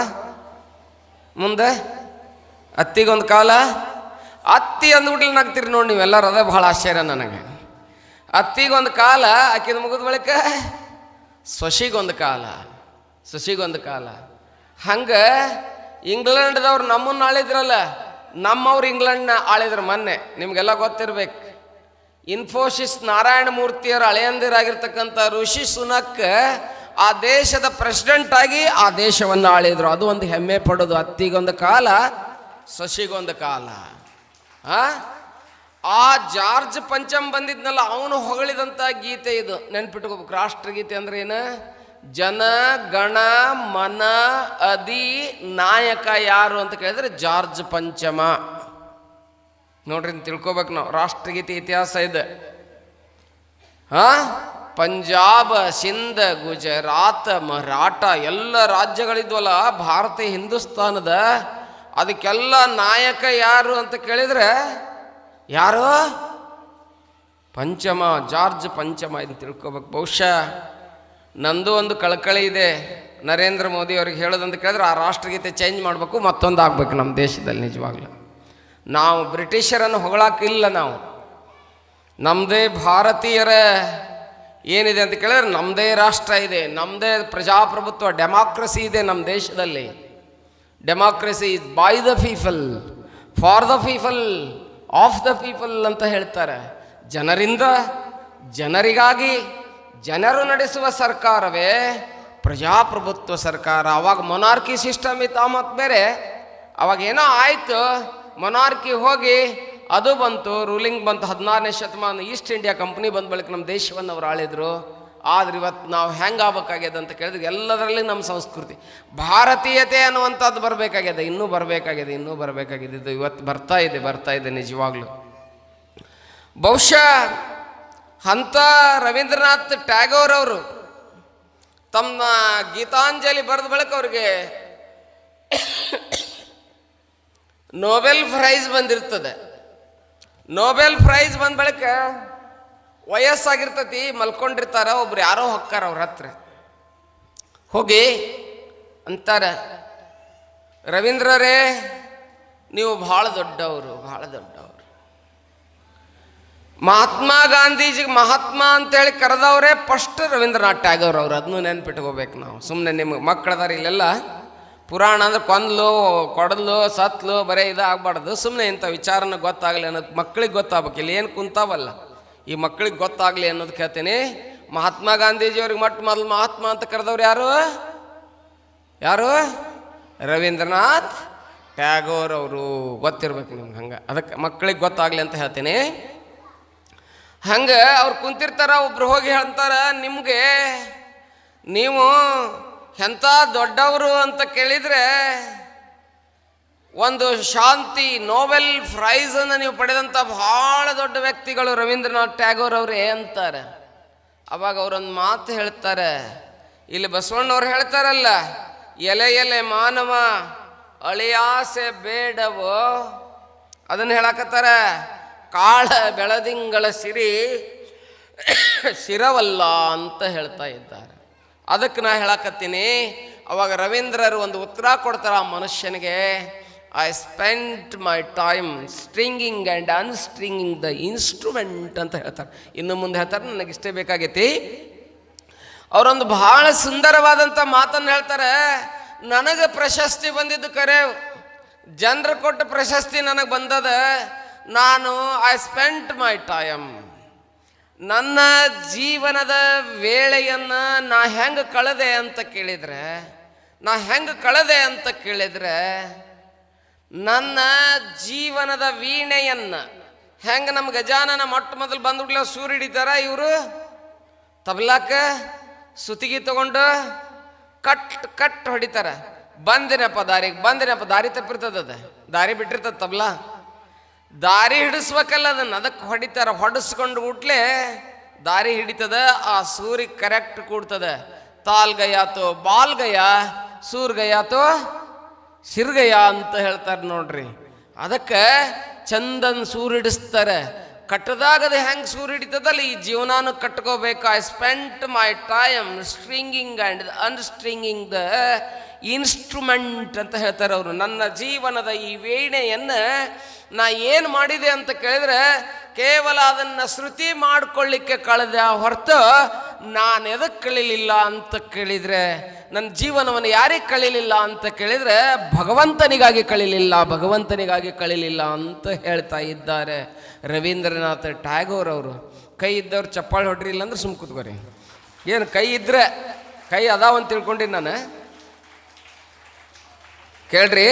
ಮುಂದೆ, ಅತ್ತಿಗೊಂದು ಕಾಲ. ಅತ್ತಿ ಅಂದ್ಬಿಟ್ಲಿ ನಗ್ತೀರಿ ನೋಡಿ ನೀವೆಲ್ಲರೂ. ಅದೇ ಭಾಳ ಆಶ್ಚರ್ಯ ನನಗೆ. ಅತ್ತಿಗೊಂದು ಕಾಲ, ಆಕಿದ ಮುಗಿದ ಬಳಿಕ ಸೊಸಿಗೊಂದು ಕಾಲ, ಸೊಸಿಗೊಂದು ಕಾಲ. ಹಂಗೆ ಇಂಗ್ಲೆಂಡ್ದವ್ರು ನಮ್ಮನ್ನು ಆಳಿದ್ರಲ್ಲ, ನಮ್ಮವ್ರು ಇಂಗ್ಲೆಂಡ್ನ ಆಳಿದ್ರು ಮೊನ್ನೆ. ನಿಮಗೆಲ್ಲ ಗೊತ್ತಿರ್ಬೇಕು. ಇನ್ಫೋಸಿಸ್ ನಾರಾಯಣ ಮೂರ್ತಿಯರ ಹಳೆಯಂದಿರಾಗಿರ್ತಕ್ಕಂಥ ಋಷಿ ಸುನಕ್ ಆ ದೇಶದ ಪ್ರೆಸಿಡೆಂಟ್ ಆಗಿ ಆ ದೇಶವನ್ನು ಆಳಿದ್ರು. ಅದು ಒಂದು ಹೆಮ್ಮೆ ಪಡೋದು. ಅತ್ತಿಗೊಂದು ಕಾಲ, ಸೊಸಿಗೊಂದು ಕಾಲ. ಆ ಜಾರ್ಜ್ ಪಂಚಮ್ ಬಂದಿದ್ನಲ್ಲ, ಅವನು ಹೊಗಳಿದಂಥ ಗೀತೆ ಇದು. ನೆನ್ಪಿಟ್ಕೋಬೇಕು. ರಾಷ್ಟ್ರಗೀತೆ ಅಂದ್ರೆ ಏನು? ಜನ ಗಣ ಮನ ಅಧಿ ನಾಯಕ ಯಾರು ಅಂತ ಕೇಳಿದ್ರೆ ಜಾರ್ಜ್ ಪಂಚಮ. ನೋಡ್ರಿ ತಿಳ್ಕೊಬೇಕು ನಾವು. ರಾಷ್ಟ್ರಗೀತೆ ಇತಿಹಾಸ ಇದೆ. ಪಂಜಾಬ ಸಿಂಧ ಗುಜರಾತ್ ಮರಾಠ ಎಲ್ಲ ರಾಜ್ಯಗಳಿದ್ವಲ್ಲ ಭಾರತ ಹಿಂದೂಸ್ತಾನದ, ಅದಕ್ಕೆಲ್ಲ ನಾಯಕ ಯಾರು ಅಂತ ಕೇಳಿದ್ರೆ ಯಾರು? ಪಂಚಮ, ಜಾರ್ಜ್ ಪಂಚಮ. ಇದನ್ನು ತಿಳ್ಕೊಬೇಕು. ಬಹುಶಃ ನಂದು ಒಂದು ಕಳಕಳಿ ಇದೆ ನರೇಂದ್ರ ಮೋದಿ ಅವ್ರಿಗೆ ಹೇಳೋದಂತ ಕೇಳಿದ್ರೆ, ಆ ರಾಷ್ಟ್ರಗೀತೆ ಚೇಂಜ್ ಮಾಡಬೇಕು, ಮತ್ತೊಂದು ಆಗಬೇಕು ನಮ್ಮ ದೇಶದಲ್ಲಿ. ನಿಜವಾಗ್ಲೂ ನಾವು ಬ್ರಿಟಿಷರನ್ನು ಹೊಗಳಾಕಿಲ್ಲ. ನಾವು ನಮ್ಮದೇ ಭಾರತೀಯರ ಏನಿದೆ ಅಂತ ಕೇಳಿದ್ರೆ ನಮ್ಮದೇ ರಾಷ್ಟ್ರ ಇದೆ, ನಮ್ಮದೇ ಪ್ರಜಾಪ್ರಭುತ್ವ, ಡೆಮಾಕ್ರಸಿ ಇದೆ ನಮ್ಮ ದೇಶದಲ್ಲಿ. Democracy is by the people, for the people, of the people ಅಂತ ಹೇಳ್ತಾರೆ. ಜನರಿಂದ, ಜನರಿಗಾಗಿ, ಜನರು ನಡೆಸುವ ಸರ್ಕಾರವೇ ಪ್ರಜಾಪ್ರಭುತ್ವ ಸರ್ಕಾರ. ಅವಾಗ ಮೊನಾರ್ಕಿ ಸಿಸ್ಟಮ್ ಇತ್ತು, ಆ ಮತ್ತು ಬೇರೆ. ಅವಾಗ ಏನೋ ಆಯಿತು, ಮೊನಾರ್ಕಿ ಹೋಗಿ ಅದು ಬಂತು, ರೂಲಿಂಗ್ ಬಂತು. 16ನೇ ಶತಮಾನ ಈಸ್ಟ್ ಇಂಡಿಯಾ ಕಂಪ್ನಿ ಬಂದ ಬಳಿಕ ನಮ್ಮ ದೇಶವನ್ನು ಅವ್ರು ಆಳಿದ್ರು. ಆದ್ರೆ ಇವತ್ತು ನಾವು ಹೆಂಗೆ ಆಗ್ಬೇಕಾಗ್ಯದ ಅಂತ ಕೇಳಿದ್ರೆ ಎಲ್ಲದರಲ್ಲಿ ನಮ್ಮ ಸಂಸ್ಕೃತಿ ಭಾರತೀಯತೆ ಅನ್ನುವಂಥದ್ದು ಬರಬೇಕಾಗ್ಯದ. ಇನ್ನೂ ಬರಬೇಕಾಗಿದೆ, ಇನ್ನೂ ಬರಬೇಕಾಗಿದೆ. ಇದು ಇವತ್ತು ಬರ್ತಾ ಇದೆ ನಿಜವಾಗ್ಲೂ. ಬಹುಶಃ ಅಂಥ ರವೀಂದ್ರನಾಥ್ ಟ್ಯಾಗೋರ್ ಅವರು ತಮ್ಮ ಗೀತಾಂಜಲಿ ಬರೆದ ಬಳಿಕ ಅವ್ರಿಗೆ ನೊಬೆಲ್ ಪ್ರೈಸ್ ಬಂದಿರ್ತದೆ. ನೊಬೆಲ್ ಪ್ರೈಸ್ ಬಂದ ಬಳಿಕ ವಯಸ್ಸಾಗಿರ್ತತಿ, ಮಲ್ಕೊಂಡಿರ್ತಾರ. ಒಬ್ರು ಯಾರೋ ಹೊಕ್ಕಾರ ಅವ್ರ ಹತ್ರ ಹೋಗಿ ಅಂತಾರೆ, ರವೀಂದ್ರರೇ ನೀವು ಭಾಳ ದೊಡ್ಡವರು, ಭಾಳ ದೊಡ್ಡವರು. ಮಹಾತ್ಮ ಗಾಂಧೀಜಿಗೆ ಮಹಾತ್ಮ ಅಂತೇಳಿ ಕರೆದವರೇ ಫಸ್ಟ್ ರವೀಂದ್ರನಾಥ್ ಟ್ಯಾಗೋರ್ ಅವರು. ಅದನ್ನು ನೆನ್ಪಿಟ್ಕೋಬೇಕು ನಾವು. ಸುಮ್ಮನೆ ನಿಮ್ಗೆ ಮಕ್ಕಳದಾರ ಇಲ್ಲೆಲ್ಲ ಪುರಾಣ ಅಂದ್ರೆ ಕೊಂದ್ಲು ಕೊಡಲು ಸತ್ಲು ಬರೀ ಇದಾಗಬಾರ್ದು. ಸುಮ್ಮನೆ ಇಂಥ ವಿಚಾರನ ಗೊತ್ತಾಗಲಿ ಅನ್ನೋದು ಮಕ್ಕಳಿಗೆ ಗೊತ್ತಾಗಬೇಕು. ಇಲ್ಲಿ ಏನು ಕುಂತಾವಲ್ಲ ಈ ಮಕ್ಕಳಿಗೆ ಗೊತ್ತಾಗಲಿ ಅನ್ನೋದು ಕೇಳ್ತೀನಿ. ಮಹಾತ್ಮ ಗಾಂಧೀಜಿಯವ್ರಿಗೆ ಮೊದಲು ಮಹಾತ್ಮ ಅಂತ ಕರೆದವ್ರು ಯಾರು? ಯಾರು? ರವೀಂದ್ರನಾಥ್ ಟ್ಯಾಗೋರ್ ಅವರು ಗೊತ್ತಿರ್ಬೇಕು ನಿಮ್ಗೆ. ಹಂಗೆ ಅದಕ್ಕೆ ಮಕ್ಕಳಿಗೆ ಗೊತ್ತಾಗಲಿ ಅಂತ ಹೇಳ್ತೀನಿ. ಹಂಗೆ ಅವ್ರು ಕುಂತಿರ್ತಾರ, ಒಬ್ರು ಹೋಗಿ ಹೇಳ್ತಾರ, ನಿಮಗೆ ನೀವು ಎಂಥ ದೊಡ್ಡವರು ಅಂತ ಕೇಳಿದರೆ ಒಂದು ಶಾಂತಿ ನೋಬೆಲ್ ಪ್ರೈಸನ್ನು ನೀವು ಪಡೆದಂಥ ಭಾಳ ದೊಡ್ಡ ವ್ಯಕ್ತಿಗಳು ರವೀಂದ್ರನಾಥ್ ಟ್ಯಾಗೋರ್ ಅವರೇ ಅಂತಾರೆ. ಅವಾಗ ಅವರೊಂದು ಮಾತು ಹೇಳ್ತಾರೆ, ಇಲ್ಲಿ ಬಸವಣ್ಣವ್ರು ಹೇಳ್ತಾರಲ್ಲ, ಎಲೆ ಎಲೆ ಮಾನವ ಅಳಿಯಾಸೆ ಬೇಡವೋ, ಅದನ್ನು ಹೇಳಕತ್ತಾರ. ಕಾಳ ಬೆಳದಿಂಗಳ ಸಿರಿ ಶಿರವಲ್ಲ ಅಂತ ಹೇಳ್ತಾ ಇದ್ದಾರೆ. ಅದಕ್ಕೆ ನಾ ಹೇಳಕತ್ತೀನಿ. ಅವಾಗ ರವೀಂದ್ರರು ಒಂದು ಉತ್ತರ ಕೊಡ್ತಾರೆ ಆ ಮನುಷ್ಯನಿಗೆ, I spent my time stringing and unstringing the instrument ಅಂತ ಹೇಳ್ತಾರೆ. ಇನ್ನು ಮುಂದೆ ಹೇಳ್ತಾರೆ, ನನಗಿಷ್ಟೇ ಬೇಕಾಗೈತಿ. ಅವರೊಂದು ಬಹಳ ಸುಂದರವಾದಂಥ ಮಾತನ್ನು ಹೇಳ್ತಾರೆ, ನನಗೆ ಪ್ರಶಸ್ತಿ ಬಂದಿದ್ದು ಕರೆ, ಜನರು ಕೊಟ್ಟ ಪ್ರಶಸ್ತಿ ನನಗೆ ಬಂದದ. ನಾನು ಐ ಸ್ಪೆಂಟ್ ಮೈ ಟೈಮ್, ನನ್ನ ಜೀವನದ ವೇಳೆಯನ್ನು ನಾ ಹೆಂಗೆ ಕಳೆದೆ ಅಂತ ಕೇಳಿದರೆ, ನನ್ನ ಜೀವನದ ವೀಣೆಯನ್ನು ಹೆಂಗೆ ನಮ್ಮ ಗಜಾನನ ಮೊಟ್ಟ ಮೊದಲು ಬಂದ್ಬಿಡ್ಲ ಸೂರು ಹಿಡಿತಾರ, ಇವರು ತಬ್ಲಾಕ ಸುತ್ತಿಗೆ ತಗೊಂಡು ಕಟ್ ಹೊಡಿತಾರ. ಬಂದಿನಪ್ಪ ದಾರಿ ತಪ್ಪಿರ್ತದ, ದಾರಿ ಬಿಟ್ಟಿರ್ತದ ತಬ್ಲಾ, ದಾರಿ ಹಿಡಿಸ್ಬೇಕಲ್ಲ ಅದಕ್ಕೆ ಹೊಡಿತಾರ. ಹೊಡಿಸ್ಕೊಂಡು ಬಿಟ್ಲೆ ದಾರಿ ಹಿಡಿತದ, ಆ ಸೂರಿಗೆ ಕರೆಕ್ಟ್ ಕೂಡ್ತದ. ತಾಲ್ಗಯಾತೋ ಬಾಲ್ಗಯ, ಸೂರ್ಗಯಾತೋ ಸಿರ್ಗಯ ಅಂತ ಹೇಳ್ತಾರೆ ನೋಡ್ರಿ. ಅದಕ್ಕೆ ಚಂದನ್ ಸೂರು ಹಿಡಿಸ್ತಾರೆ. ಕಟ್ಟದಾಗದ ಹೆಂಗೆ ಸೂರು ಹಿಡಿತದಲ್ಲ, ಈ ಜೀವನಾನು ಕಟ್ಕೋಬೇಕು. I spent my time stringing and unstringing the instrument ಅಂತ ಹೇಳ್ತಾರೆ ಅವರು. ನನ್ನ ಜೀವನದ ಈ ವೀಣೆಯನ್ನು ನಾ ಏನು ಮಾಡಿದೆ ಅಂತ ಕೇಳಿದರೆ, ಕೇವಲ ಅದನ್ನು ಶ್ರುತಿ ಮಾಡಿಕೊಳ್ಳಿಕ್ಕೆ ಕಳೆದ ಹೊರತು ನಾನು ಎದಕ್ಕೆ ಕಳೀಲಿಲ್ಲ ಅಂತ ಕೇಳಿದರೆ, ನನ್ನ ಜೀವನವನ್ನು ಯಾರಿಗೆ ಕಳೀಲಿಲ್ಲ ಅಂತ ಕೇಳಿದರೆ, ಭಗವಂತನಿಗಾಗಿ ಕಳೀಲಿಲ್ಲ ಅಂತ ಹೇಳ್ತಾ ಇದ್ದಾರೆ ರವೀಂದ್ರನಾಥ್ ಟ್ಯಾಗೋರ್ ಅವರು. ಕೈ ಇದ್ದವ್ರು ಚಪ್ಪಾಳೆ ಹೊಡ್ರಿ, ಇಲ್ಲಾಂದ್ರೆ ಸುಮ್ಮ ಕೂತ್ಕೋರಿ. ಏನು ಕೈ ಇದ್ರೆ ಕೈ ಅದಾವಂತ ತಿಳ್ಕೊಂಡಿ ನಾನು. ಕೇಳ್ರಿ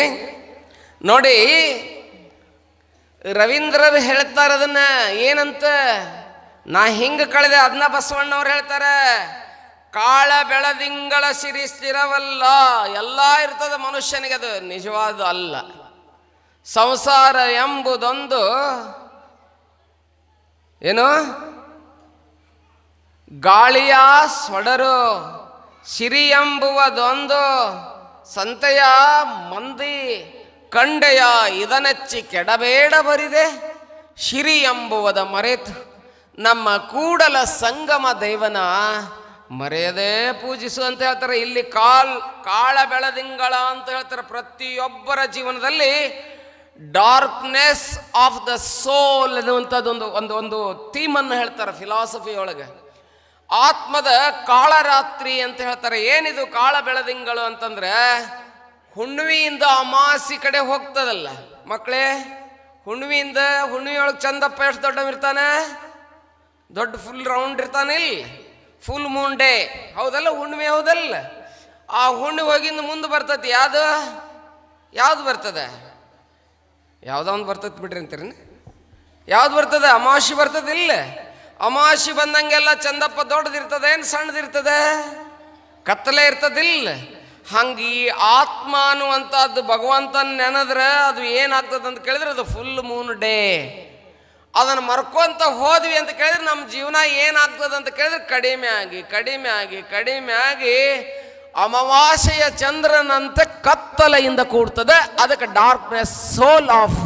ನೋಡಿ, ರವೀಂದ್ರರು ಹೇಳ್ತಾರೆ ಅದನ್ನ ಏನಂತ, ನಾ ಹಿಂಗೆ ಕಳೆದೆ. ಅದನ್ನ ಬಸವಣ್ಣವ್ರು ಹೇಳ್ತಾರೆ, ಕಾಳ ಬೆಳದಿಂಗಳ ಸಿರಿ ಸ್ಥಿರವಲ್ಲ. ಎಲ್ಲ ಇರ್ತದೆ ಮನುಷ್ಯನಿಗೆ, ಅದು ನಿಜವಾದ ಅಲ್ಲ. ಸಂಸಾರ ಎಂಬುದೊಂದು ಏನು ಗಾಳಿಯ ಸೊಡರು, ಸಿರಿ ಎಂಬುವುದೊಂದು ಸಂತೆಯ ಮಂದಿ ಕಂಡೆಯ ಇದನೆಚ್ಚಿ ಕೆಡಬೇಡ ಬರಿದೆ. ಶಿರಿ ಎಂಬುವುದ ಮರೆತು ನಮ್ಮ ಕೂಡಲ ಸಂಗಮ ದೇವನ ಮರೆಯದೇ ಪೂಜಿಸು ಅಂತ ಹೇಳ್ತಾರೆ. ಇಲ್ಲಿ ಕಾಳ ಬೆಳದಿಂಗಳ ಅಂತ ಹೇಳ್ತಾರೆ. ಪ್ರತಿಯೊಬ್ಬರ ಜೀವನದಲ್ಲಿ ಡಾರ್ಕ್ನೆಸ್ ಆಫ್ ದ ಸೋಲ್ ಅನ್ನುವಂಥದ್ದು ಒಂದು ಥೀಮನ್ನು ಹೇಳ್ತಾರೆ ಫಿಲಾಸಫಿ ಒಳಗೆ. ಆತ್ಮದ ಕಾಳರಾತ್ರಿ ಅಂತ ಹೇಳ್ತಾರೆ. ಏನಿದು ಕಾಳ ಬೆಳದಿಂಗಳು ಅಂತಂದ್ರೆ, ಹುಣ್ಣಿಮೆಯಿಂದ ಅಮಾಸಿ ಕಡೆ ಹೋಗ್ತದಲ್ಲ ಮಕ್ಕಳೇ. ಹುಣ್ಣಿಮೆಯೊಳಗೆ ಚಂದಪ್ಪ ಎಷ್ಟು ದೊಡ್ಡವಿರ್ತಾನೆ, ದೊಡ್ಡ ಫುಲ್ ರೌಂಡ್ ಇರ್ತಾನೆ. ಇಲ್ಲಿ ಫುಲ್ ಮೂನ್ ಡೇ ಹೌದಲ್ಲ, ಹುಣ್ಣಿಮೆ ಹೌದಲ್ಲ. ಆ ಹುಣ್ಣಿಮೆ ಹೋಗಿಂದ ಮುಂದೆ ಬರ್ತದೆ ಯಾವ್ದು ಬರ್ತದೆ, ಯಾವುದೋ ಒಂದು ಬರ್ತದೆ ಬಿಡ್ರಿ ಅಂತೀರಿ. ಯಾವ್ದು ಬರ್ತದೆ? ಅಮಾವಾಸ್ಯೆ ಬರ್ತದೆ. ಇಲ್ಲ, ಅಮಾವಾಸ್ಯೆ ಬಂದಂಗೆಲ್ಲ ಚಂದಪ್ಪ ದೊಡ್ಡದಿರ್ತದೆ, ಏನು ಸಣ್ಣದಿರ್ತದೆ, ಕತ್ತಲೆ ಇರ್ತದಿಲ್ಲ. ಹಂಗೆ ಈ ಆತ್ಮ ಅನ್ನುವಂಥದ್ದು ಭಗವಂತನ ನೆನೆದ್ರೆ ಅದು ಏನಾಗ್ತದೆ ಅಂತ ಕೇಳಿದ್ರೆ, ಅದು ಫುಲ್ ಮೂನ್ ಡೇ. ಅದನ್ನು ಮರ್ಕೊಂತ ಹೋದ್ವಿ ಅಂತ ಕೇಳಿದ್ರೆ ನಮ್ಮ ಜೀವನ ಏನಾಗ್ತದೆ ಅಂತ ಕೇಳಿದ್ರೆ ಕಡಿಮೆ ಆಗಿ ಅಮಾವಾಸ್ಯೆಯ ಚಂದ್ರನಂತೆ ಕತ್ತಲೆಯಿಂದ ಕೂಡ್ತದೆ. ಅದಕ್ಕೆ darkness soul of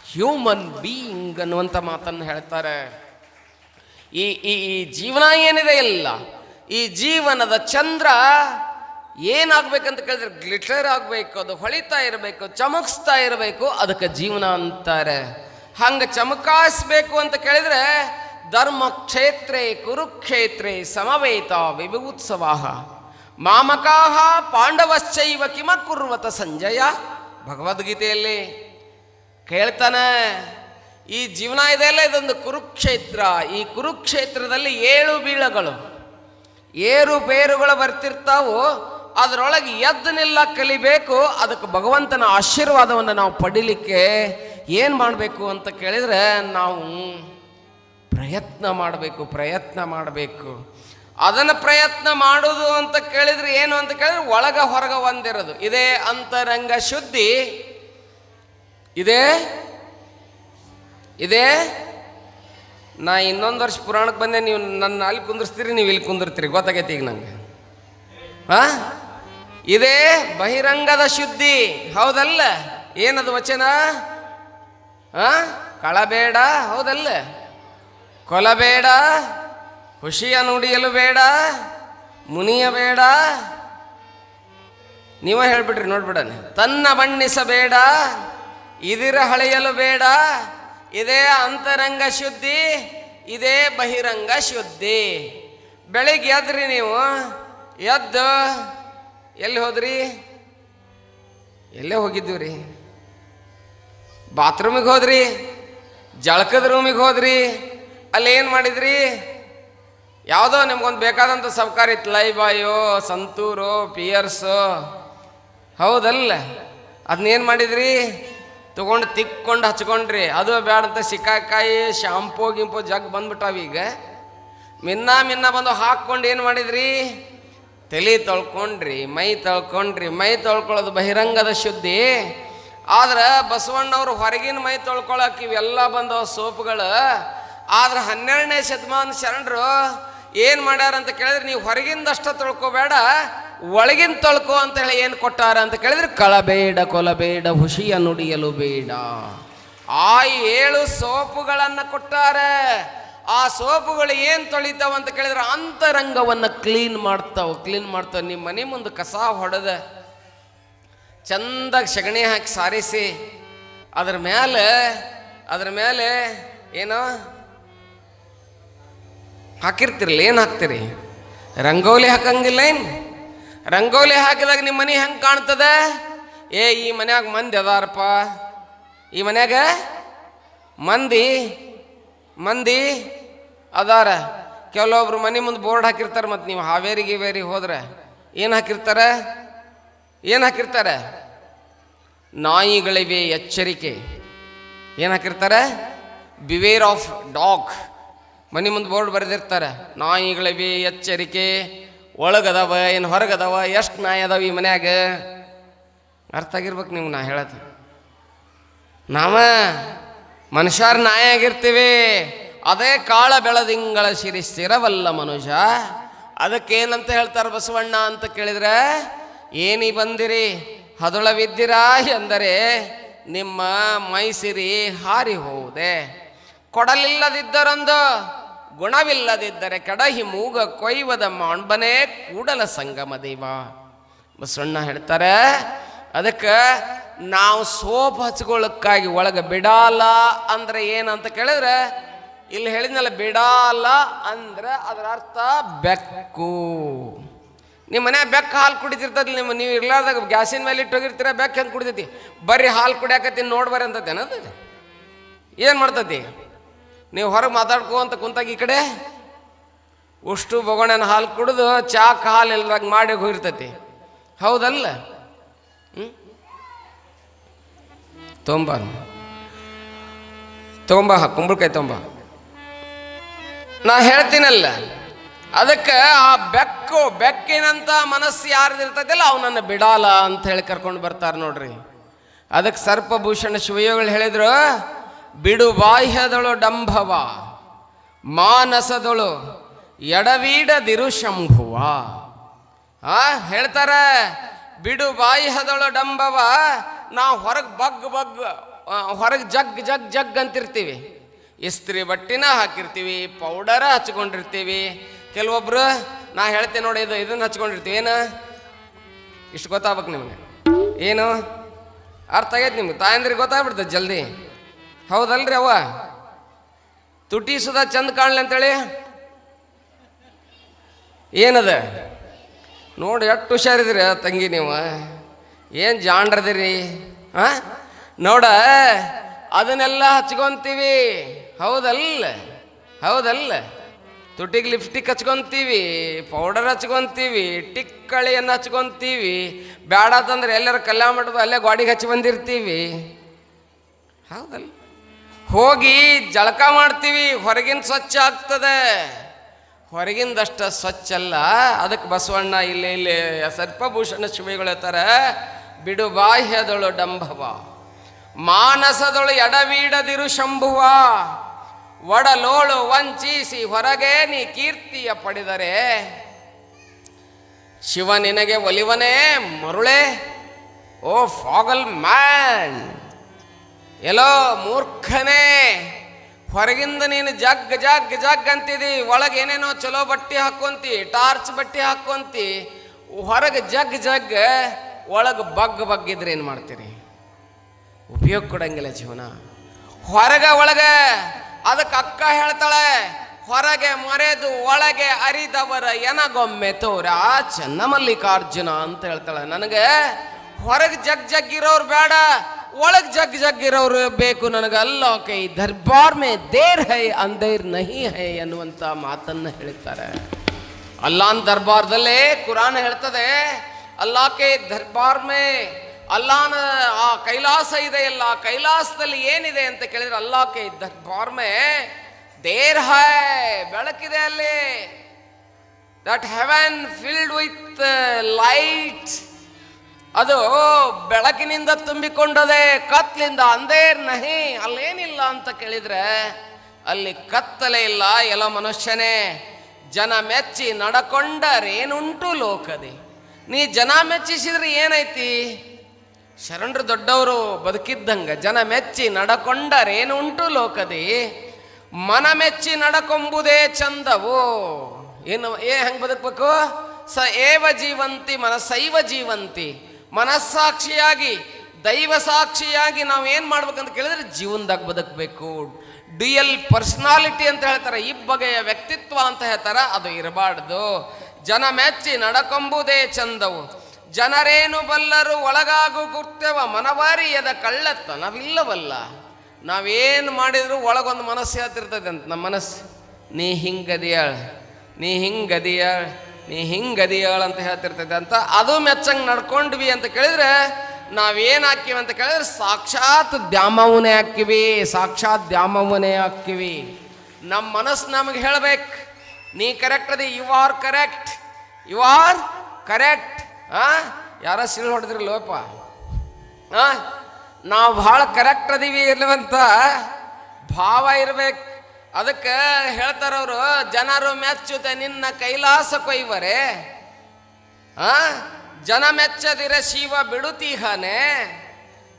human being ಅನ್ನುವಂಥ ಮಾತನ್ನು ಹೇಳ್ತಾರೆ. ಈ ಜೀವನ ಏನಿದೆ ಇಲ್ಲ, ಈ ಜೀವನದ ಚಂದ್ರ ಏನಾಗಬೇಕಂತ ಕೇಳಿದ್ರೆ ಗ್ಲಿಟರ್ ಆಗಬೇಕು, ಅದು ಹೊಳಿತಾ ಇರಬೇಕು, ಚಮಕಿಸ್ತಾ ಇರಬೇಕು, ಅದಕ್ಕೆ ಜೀವನ ಅಂತಾರೆ. ಹಂಗೆ ಚಮಕಾಯಿಸ್ಬೇಕು ಅಂತ ಕೇಳಿದ್ರೆ ಧರ್ಮಕ್ಷೇತ್ರೇ ಕುರುಕ್ಷೇತ್ರೇ ಸಮವೇತ ವಿಭೂತ್ಸವ ಮಾಮಕಾಹ ಪಾಂಡವಶ್ಚೈವ ಕಿಮ ಕುರ್ವತ ಸಂಜಯ. ಭಗವದ್ಗೀತೆಯಲ್ಲಿ ಕೇಳ್ತಾನೆ, ಈ ಜೀವನ ಇದೆಯಲ್ಲ ಇದೊಂದು ಕುರುಕ್ಷೇತ್ರ. ಈ ಕುರುಕ್ಷೇತ್ರದಲ್ಲಿ 7 ಬೀಳಗಳು, ಏರುಪೇರುಗಳು ಬರ್ತಿರ್ತಾವು. ಅದರೊಳಗೆ ಎದ್ದನೆಲ್ಲ ಕಲಿಬೇಕು. ಅದಕ್ಕೆ ಭಗವಂತನ ಆಶೀರ್ವಾದವನ್ನು ನಾವು ಪಡಿಲಿಕ್ಕೆ ಏನು ಮಾಡಬೇಕು ಅಂತ ಕೇಳಿದರೆ ನಾವು ಪ್ರಯತ್ನ ಮಾಡಬೇಕು. ಅದನ್ನು ಪ್ರಯತ್ನ ಮಾಡೋದು ಅಂತ ಕೇಳಿದ್ರೆ ಏನು ಅಂತ ಕೇಳಿದ್ರೆ ಒಳಗ ಹೊರಗ ಒಂದಿರೋದು. ಇದೇ ಅಂತರಂಗ ಶುದ್ಧಿ, ಇದೇ ನಾ ಇನ್ನೊಂದು ವರ್ಷ ಪುರಾಣಕ್ಕೆ ಬಂದೆ, ನೀವು ನನ್ನ ಅಲ್ಲಿ ಕುಂದಿರ್ಸ್ತೀರಿ, ನೀವು ಇಲ್ಲಿ ಕುಂದಿರ್ತೀರಿ, ಗೊತ್ತಾಗೈತಿ ಈಗ ನಂಗೆ. ಇದೇ ಬಹಿರಂಗದ ಶುದ್ಧಿ, ಹೌದಲ್ಲ? ಏನದು ವಚನ? ಕಳಬೇಡ, ಹೌದಲ್ಲ? ಕೊಲಬೇಡ, ಖುಷಿಯ ನುಡಿಯಲು ಬೇಡ, ಮುನಿಯಬೇಡ. ನೀವ ಹೇಳ್ಬಿಟ್ರಿ ನೋಡ್ಬಿಡಣ. ತನ್ನ ಬಣ್ಣಿಸಬೇಡ, ಇದಿರ ಹಳೆಯಲು ಬೇಡ. ಇದೇ ಅಂತರಂಗ ಶುದ್ಧಿ, ಇದೇ ಬಹಿರಂಗ ಶುದ್ಧಿ. ಬೆಳಿಗ್ಗೆ ಎದ್ರಿ ನೀವು, ಎದ್ದು ಎಲ್ಲಿ ಹೋದ್ರಿ? ಎಲ್ಲೇ ಹೋಗಿದ್ದೀವ್ರಿ? ಬಾತ್ರೂಮಿಗೆ ಹೋದ್ರಿ, ಜಳಕದ ರೂಮಿಗೆ ಹೋದ್ರಿ, ಅಲ್ಲಿ ಏನು ಮಾಡಿದ್ರಿ? ಯಾವುದೋ ನಿಮ್ಗೊಂದು ಬೇಕಾದಂಥ ಸೌಕರ್ಯ ಇತ್ತು, ಲೈಬಾಯೋ, ಸಂತೂರೋ, ಪಿಯರ್ಸೋ, ಹೌದಲ್ಲ? ಅದನ್ನೇನು ಮಾಡಿದ್ರಿ? ತಗೊಂಡು ತಿಕ್ಕೊಂಡು ಹಚ್ಕೊಂಡ್ರಿ. ಅದು ಬೇಡಂತ ಸಿಕ್ಕಾಕಾಯಿ ಶಾಂಪೂ ಗಿಂಪು ಜಗ್ ಬಂದ್ಬಿಟ್ಟಾವ ಈಗ. ಮಿನ್ನ ಬಂದು ಹಾಕ್ಕೊಂಡು ಏನು ಮಾಡಿದ್ರಿ? ತಲೆ ತೊಳ್ಕೊಂಡ್ರಿ, ಮೈ ತೊಳ್ಕೊಳ್ಳೋದು ಬಹಿರಂಗದ ಶುದ್ಧಿ. ಆದ್ರೆ ಬಸವಣ್ಣವ್ರು ಹೊರಗಿನ ಮೈ ತೊಳ್ಕೊಳಕ್ಕೆ ಇವೆಲ್ಲ ಬಂದವ ಸೋಪುಗಳು. ಆದ್ರೆ 12ನೇ ಶತಮಾನ ಶರಣರು ಏನು ಮಾಡ್ಯಾರ ಅಂತ ಕೇಳಿದ್ರೆ, ನೀವು ಹೊರಗಿಂದಷ್ಟ ತೊಳ್ಕೊಬೇಡ, ಒಳಗಿನ ತೊಳ್ಕೊ ಅಂತ ಹೇಳಿ ಏನು ಕೊಟ್ಟಾರ ಅಂತ ಕೇಳಿದ್ರೆ, ಕಳಬೇಡ, ಕೊಲಬೇಡ, ಹುಷಿಯ ನುಡಿಯಲು ಬೇಡ. ಆ 7 ಸೋಪುಗಳನ್ನು ಕೊಟ್ಟಾರೆ. ಆ ಸೋಪುಗಳು ಏನು ತೊಳಿತಾವ ಅಂತ ಕೇಳಿದ್ರೆ, ಅಂತರಂಗವನ್ನು ಕ್ಲೀನ್ ಮಾಡ್ತಾವ. ನಿಮ್ಮ ಮನೆ ಮುಂದೆ ಕಸ ಹೊಡೆದ ಚಂದಾಗಿ ಸಗಣಿ ಹಾಕಿ ಸಾರಿಸಿ, ಅದ್ರ ಮೇಲೆ ಏನೋ ಹಾಕಿರ್ತಿರಲ್ಲ, ಏನು ಹಾಕ್ತೀರಿ? ರಂಗೋಲಿ ಹಾಕಂಗಿಲ್ಲ ಏನು? ರಂಗೋಲಿ ಹಾಕಿದಾಗ ನಿಮ್ಮ ಮನೆ ಹೆಂಗೆ ಕಾಣ್ತದೆ? ಈ ಮನ್ಯಾಗ ಮಂದಿ ಅದಾರಪ್ಪ, ಈ ಮನ್ಯಾಗ ಮಂದಿ ಅದಾರ. ಕೆಲವೊಬ್ರು ಮನೆ ಮುಂದೆ ಬೋರ್ಡ್ ಹಾಕಿರ್ತಾರೆ. ಮತ್ತು ನೀವು ಹಾವೇರಿ ಹೋದ್ರೆ ಏನು ಹಾಕಿರ್ತಾರೆ? ನಾಯಿಗಳಿವೆ ಎಚ್ಚರಿಕೆ. ಏನು ಹಾಕಿರ್ತಾರೆ? Beware of dog. ಮನೆ ಮುಂದೆ ಬೋರ್ಡ್ ಬರೆದಿರ್ತಾರೆ, ನಾಯಿಗಳಿವೆ ಎಚ್ಚರಿಕೆ. ಒಳಗದವ ಏನು ಹೊರಗದವ, ಎಷ್ಟು ನಾಯಿ ಅದಾವ ಈ ಮನ್ಯಾಗ? ಅರ್ಥ ಆಗಿರ್ಬೇಕು ನಿಮ್ಗೆ ನಾ ಹೇಳತ್ತೆ. ನಾವ ಮನುಷ್ಯರ ನಾಯಿ ಆಗಿರ್ತೀವಿ. ಅದೇ ಕಾಳ ಬೆಳದಿಂಗಳ ಸಿರಿ ಸ್ಥಿರವಲ್ಲ ಮನುಷ್ಯ. ಅದಕ್ಕೇನಂತ ಹೇಳ್ತಾರೆ ಬಸವಣ್ಣ ಅಂತ ಕೇಳಿದ್ರೆ, ಏನಿ ಬಂದಿರಿ ಹದುಳವಿದ್ದಿರಾ ಎಂದರೆ ನಿಮ್ಮ ಮೈಸಿರಿ ಹಾರಿ ಹೋದೆ. ಕೊಡಲಿಲ್ಲದಿದ್ದರೊಂದು ಗುಣವಿಲ್ಲದಿದ್ದರೆ ಕಡಹಿ ಮೂಗ ಕೊಯ್ವದ ಮಾಣ್ಬನೇ ಕೂಡಲ ಸಂಗಮ ದೇವ. ಬಸವಣ್ಣ ಹೇಳ್ತಾರೆ, ಅದಕ್ಕೆ ನಾವು ಸೋಪ್ ಹಚ್ಕೊಳ್ಳೋಕ್ಕಾಗಿ ಒಳಗೆ ಬಿಡಾಲ ಅಂದ್ರೆ ಏನಂತ ಕೇಳಿದ್ರೆ, ಇಲ್ಲಿ ಹೇಳಿದ್ನಲ್ಲ, ಬಿಡಾಲ ಅಂದ್ರೆ ಅದರ ಅರ್ಥ ಬೆಕ್ಕು. ನಿಮ್ಮ ಮನೆ ಬೆಕ್ಕು ಹಾಲು ಕುಡಿತಿರ್ತದೆ. ನೀವು ಇರ್ಲಾರ್ದಾಗ ಗ್ಯಾಸಿನ ಮೇಲೆ ಇಟ್ಟು ಹೋಗಿರ್ತೀರ, ಬೆಕ್ಕು ಹೆಂಗೆ ಕುಡಿತೈತಿ? ಬರ್ರಿ ಹಾಲು ಕುಡಿಯಾಕತ್ತೀನಿ ನೋಡ್ಬರ್ರಿ ಅಂತತೇನದು. ಏನು ಮಾಡ್ತತಿ? ನೀವು ಹೊರಗೆ ಮಾತಾಡ್ಕೊಂತ ಕುಂತಾಗ ಈ ಕಡೆ ಉಷ್ಟು ಬೊಗಣನ ಹಾಲು ಕುಡಿದು ಚಾಕ್ ಹಾಲು ಇಲ್ದಾಗ ಮಾಡಿ ಹೋಗಿರ್ತೈತಿ, ಹೌದಲ್ಲ? ತೊಂಬ ಕುಂಬಳಕಾಯಿ ನಾ ಹೇಳ್ತೀನಲ್ಲ. ಅದಕ್ಕೆ ಆ ಬೆಕ್ಕಿನಂತ ಮನಸ್ಸು ಯಾರ್ದಿರ್ತೈತಿಲ್ಲ ಅವನನ್ನು ಬಿಡಾಲ ಅಂತ ಹೇಳಿ ಕರ್ಕೊಂಡು ಬರ್ತಾರೆ ನೋಡ್ರಿ. ಅದಕ್ಕೆ ಸರ್ಪಭೂಷಣ ಶಿವಯೋಗಳು ಹೇಳಿದ್ರು, ಬಿಡು ಬಾಹ್ಯದಳು ಡಂಭವ, ಮಾನಸದಳು ಎಡವೀಡದಿರು ಶಂಭುವ. ಹೇಳ್ತಾರೆ, ಬಿಡು ಬಾಹ್ಯದಳು ಡಂಭವ. ನಾವು ಹೊರಗೆ ಹೊರಗೆ ಜಗ್ ಅಂತಿರ್ತೀವಿ. ಇಸ್ತ್ರಿ ಬಟ್ಟಿನ ಹಾಕಿರ್ತೀವಿ, ಪೌಡರ ಹಚ್ಕೊಂಡಿರ್ತೀವಿ. ಕೆಲವೊಬ್ರು ನಾ ಹೇಳ್ತೇನೆ ನೋಡಿ, ಇದನ್ನು ಹಚ್ಕೊಂಡಿರ್ತೀವಿ. ಏನು ಇಷ್ಟು ಗೊತ್ತಾಗ್ಬೇಕು ನಿಮ್ಗೆ? ಏನು ಅರ್ಥ ಆಗೈತೆ ನಿಮ್ಗೆ? ತಾಯಂದ್ರಿಗೆ ಗೊತ್ತಾಗ್ಬಿಡ್ತದೆ ಜಲ್ದಿ, ಹೌದಲ್ರಿ? ಅವ್ವ ತುಟಿ ಸುಧಾ ಚಂದ ಕಾಣಲಿ ಅಂತೇಳಿ ಏನದ ನೋಡಿ, ಎಷ್ಟು ಹುಷಾರಿದ್ರಿ ತಂಗಿ ನೀವು, ಏನು ಜಾಣ್ರದಿರಿ. ನೋಡ, ಅದನ್ನೆಲ್ಲ ಹಚ್ಕೊಂತೀವಿ, ಹೌದಲ್ಲ? ತುಟಿಗೆ ಲಿಪ್ಸ್ಟಿಕ್ ಹಚ್ಕೊತೀವಿ, ಪೌಡರ್ ಹಚ್ಕೊತೀವಿ, ಟಿಕ್ಕಳಿಯನ್ನು ಹಚ್ಕೊತೀವಿ. ಬೇಡಾತಂದ್ರೆ ಎಲ್ಲರ ಕಲ್ಯಾಣ ಮಂಟಪ ಅಲ್ಲೇ ಗಾಡಿಗೆ ಹಚ್ಚಿ ಬಂದಿರ್ತೀವಿ. ಹೌದಲ್ಲ? ಹೋಗಿ ಜಳಕ ಮಾಡ್ತೀವಿ, ಹೊರಗಿನ ಸ್ವಚ್ಛ ಆಗ್ತದೆ, ಹೊರಗಿಂದಷ್ಟು ಸ್ವಚ್ಛ ಅಲ್ಲ. ಅದಕ್ಕೆ ಬಸವಣ್ಣ ಇಲ್ಲಿ ಸರ್ಪಭೂಷಣ ಶಿವೆಗಳು ಹೇಳ್ತಾರೆ, ಬಿಡು ಬಾಹ್ಯದಳು ಡಂಭವ, ಮಾನಸದಳು ಎಡವೀಡದಿರು ಶಂಭುವ, ಒಡಲೋಳು ವಂಚಿಸಿ ಹೊರಗೆ ನೀ ಕೀರ್ತಿಯ ಪಡೆದರೆ, ಶಿವ ನಿನಗೆ ಒಲಿವನೇ ಮರುಳೆ. ಓ ಫಾಗಲ್ ಮ್ಯಾನ್, ಎಲ್ಲೋ ಮೂರ್ಖನೇ, ಹೊರಗಿಂದ ನೀನು ಜಗ್ ಜಗ್ ಜಗ್ ಅಂತಿದಿ, ಒಳಗೆ ಏನೇನೋ ಚಲೋ ಬಟ್ಟೆ ಹಾಕ್ಕೊಂತಿ, ಟಾರ್ಚ್ ಬಟ್ಟೆ ಹಾಕ್ಕೊಂತಿ, ಹೊರಗೆ ಜಗ್ ಜಗ್, ಒಳಗೆ ಬಗ್ಗಿದ್ರೆ ಏನು ಮಾಡ್ತೀರಿ? ಉಪಯೋಗ ಕೊಡಂಗಿಲ್ಲ ಜೀವನ. ಹೊರಗೆ ಒಳಗೆ, ಅದಕ್ಕೆ ಅಕ್ಕ ಹೇಳ್ತಾಳೆ, ಹೊರಗೆ ಮರೆದು ಒಳಗೆ ಅರಿದವರ ಎನಗೊಮ್ಮೆ ತೋರ ಚೆನ್ನ ಮಲ್ಲಿಕಾರ್ಜುನ ಅಂತ ಹೇಳ್ತಾಳೆ. ನನಗೆ ಹೊರಗೆ ಜಗ್ ಜಗ್ಗಿರೋರು ಬೇಡ, ಒಳಗೆ ಜಗ್ ಜಗ್ಗಿರೋರು ಬೇಕು ನನಗೆ. ಅಲ್ಲ ಕೈ ದರ್ಬಾರ್ ಮೇ ದೇರ್ ಹೈ ಅಂದೇರ್ ನಹಿ ಹೈ ಅನ್ನುವಂಥ ಮಾತನ್ನು ಹೇಳ್ತಾರೆ. ಅಲ್ಲಾನ್ ದರ್ಬಾರ್ದಲ್ಲೇ ಕುರಾನ್ ಹೇಳ್ತದೆ, ಅಲ್ಲಾ ಕೆ ದರ್ಬಾರ್ ಮೇ, ಅಲ್ಲಾನ ಆ ಕೈಲಾಸ ಇದೆಯಲ್ಲ, ಕೈಲಾಸದಲ್ಲಿ ಏನಿದೆ ಅಂತ ಕೇಳಿದ್ರೆ, ಅಲ್ಲಾ ಕೆ ದರ್ಬಾರ್ ಮೇ ದೇರ್ ಹೈ, ಬೆಳಕಿದೆ ಅಲ್ಲಿ. That heaven filled with light, ಅದು ಬೆಳಕಿನಿಂದ ತುಂಬಿಕೊಂಡದೆ, ಕತ್ಲಿಂದ ಅಂದೇರ್ ನಹಿ, ಅಲ್ಲೇನಿಲ್ಲ ಅಂತ ಕೇಳಿದ್ರೆ ಅಲ್ಲಿ ಕತ್ತಲೆ ಇಲ್ಲ. ಎಲ್ಲ ಮನುಷ್ಯನೇ, ಜನ ಮೆಚ್ಚಿ ನಡಕೊಂಡರೇನುಂಟು ಲೋಕದೆ. ನೀ ಜನ ಮೆಚ್ಚಿಸಿದ್ರೆ ಏನೈತಿ? ಶರಣರು ದೊಡ್ಡವರು ಬದುಕಿದ್ದಂಗ, ಜನ ಮೆಚ್ಚಿ ನಡಕೊಂಡರೇನುಂಟು ಲೋಕದೆ, ಮನ ಮೆಚ್ಚಿ ನಡಕೊಂಬುದೇ ಚಂದವು. ಏನು ಹೆಂಗೆ ಬದುಕಬೇಕು? ಸ ಏವ ಜೀವಂತಿ ಮನಸ್ಸೈವ ಜೀವಂತಿ, ಮನಸ್ಸಾಕ್ಷಿಯಾಗಿ ದೈವ ಸಾಕ್ಷಿಯಾಗಿ ನಾವು ಏನು ಮಾಡ್ಬೇಕಂತ ಕೇಳಿದ್ರೆ ಜೀವನದಾಗ ಬದುಕಬೇಕು. ಡ್ಯುಯಲ್ ಪರ್ಸನಾಲಿಟಿ ಅಂತ ಹೇಳ್ತಾರೆ, ಇಬ್ಬಗೆಯ ವ್ಯಕ್ತಿತ್ವ ಅಂತ ಹೇಳ್ತಾರೆ, ಅದು ಇರಬಾರ್ದು. ಜನ ಮೆಚ್ಚಿ ನಡಕೊಂಬುದೇ ಚಂದವು, ಜನರೇನು ಬಲ್ಲರು ಒಳಗಾಗು ಕೃತ್ಯವ, ಮನವಾರಿಯದ ಕಳ್ಳತನವಿಲ್ಲವಲ್ಲ. ನಾವೇನು ಮಾಡಿದ್ರು ಒಳಗೊಂದು ಮನಸ್ಸು ಹೇಳ್ತಿರ್ತದೆ ಅಂತ. ನಮ್ಮ ಮನಸ್ಸು ನೀ ಹಿಂಗದಿಯಾಳ, ನೀ ಹಿಂಗದಿಯಾಳ, ನೀ ಹಿಂಗದಿಯಾಳ ಅಂತ ಹೇಳ್ತಿರ್ತದೆ ಅಂತ. ಅದು ಮೆಚ್ಚಂಗೆ ನಡ್ಕೊಂಡ್ವಿ ಅಂತ ಕೇಳಿದ್ರೆ ನಾವೇನು ಹಾಕಿವಿ ಅಂತ ಕೇಳಿದ್ರೆ ಸಾಕ್ಷಾತ್ ದ್ಯಾಮವನೇ ಹಾಕಿವಿ, ಸಾಕ್ಷಾತ್ ದ್ಯಾಮವನೇ ಹಾಕಿವಿ. ನಮ್ಮ ಮನಸ್ಸು ನಮಗೆ ಹೇಳ್ಬೇಕು, ನೀ ಕರೆಕ್ಟ್ ಅದಿ, you are correct, you are correct. ಯಾರ ಸಿಳು ಹೊಡೆದ್ರಲ್ಲೋಪ, ನಾವು ಭಾಳ ಕರೆಕ್ಟ್ ಅದೀವಿ ಇರ್ಲವಂತ ಭಾವ ಇರ್ಬೇಕು. ಅದಕ್ಕೆ ಹೇಳ್ತಾರವರು, ಜನರು ಮೆಚ್ಚುತ್ತೆ ನಿನ್ನ ಕೈಲಾಸ ಕೊಯ್ವರೆ, ಜನ ಮೆಚ್ಚದಿರ ಶಿವ ಬಿಡುತ್ತೀಹನೆ,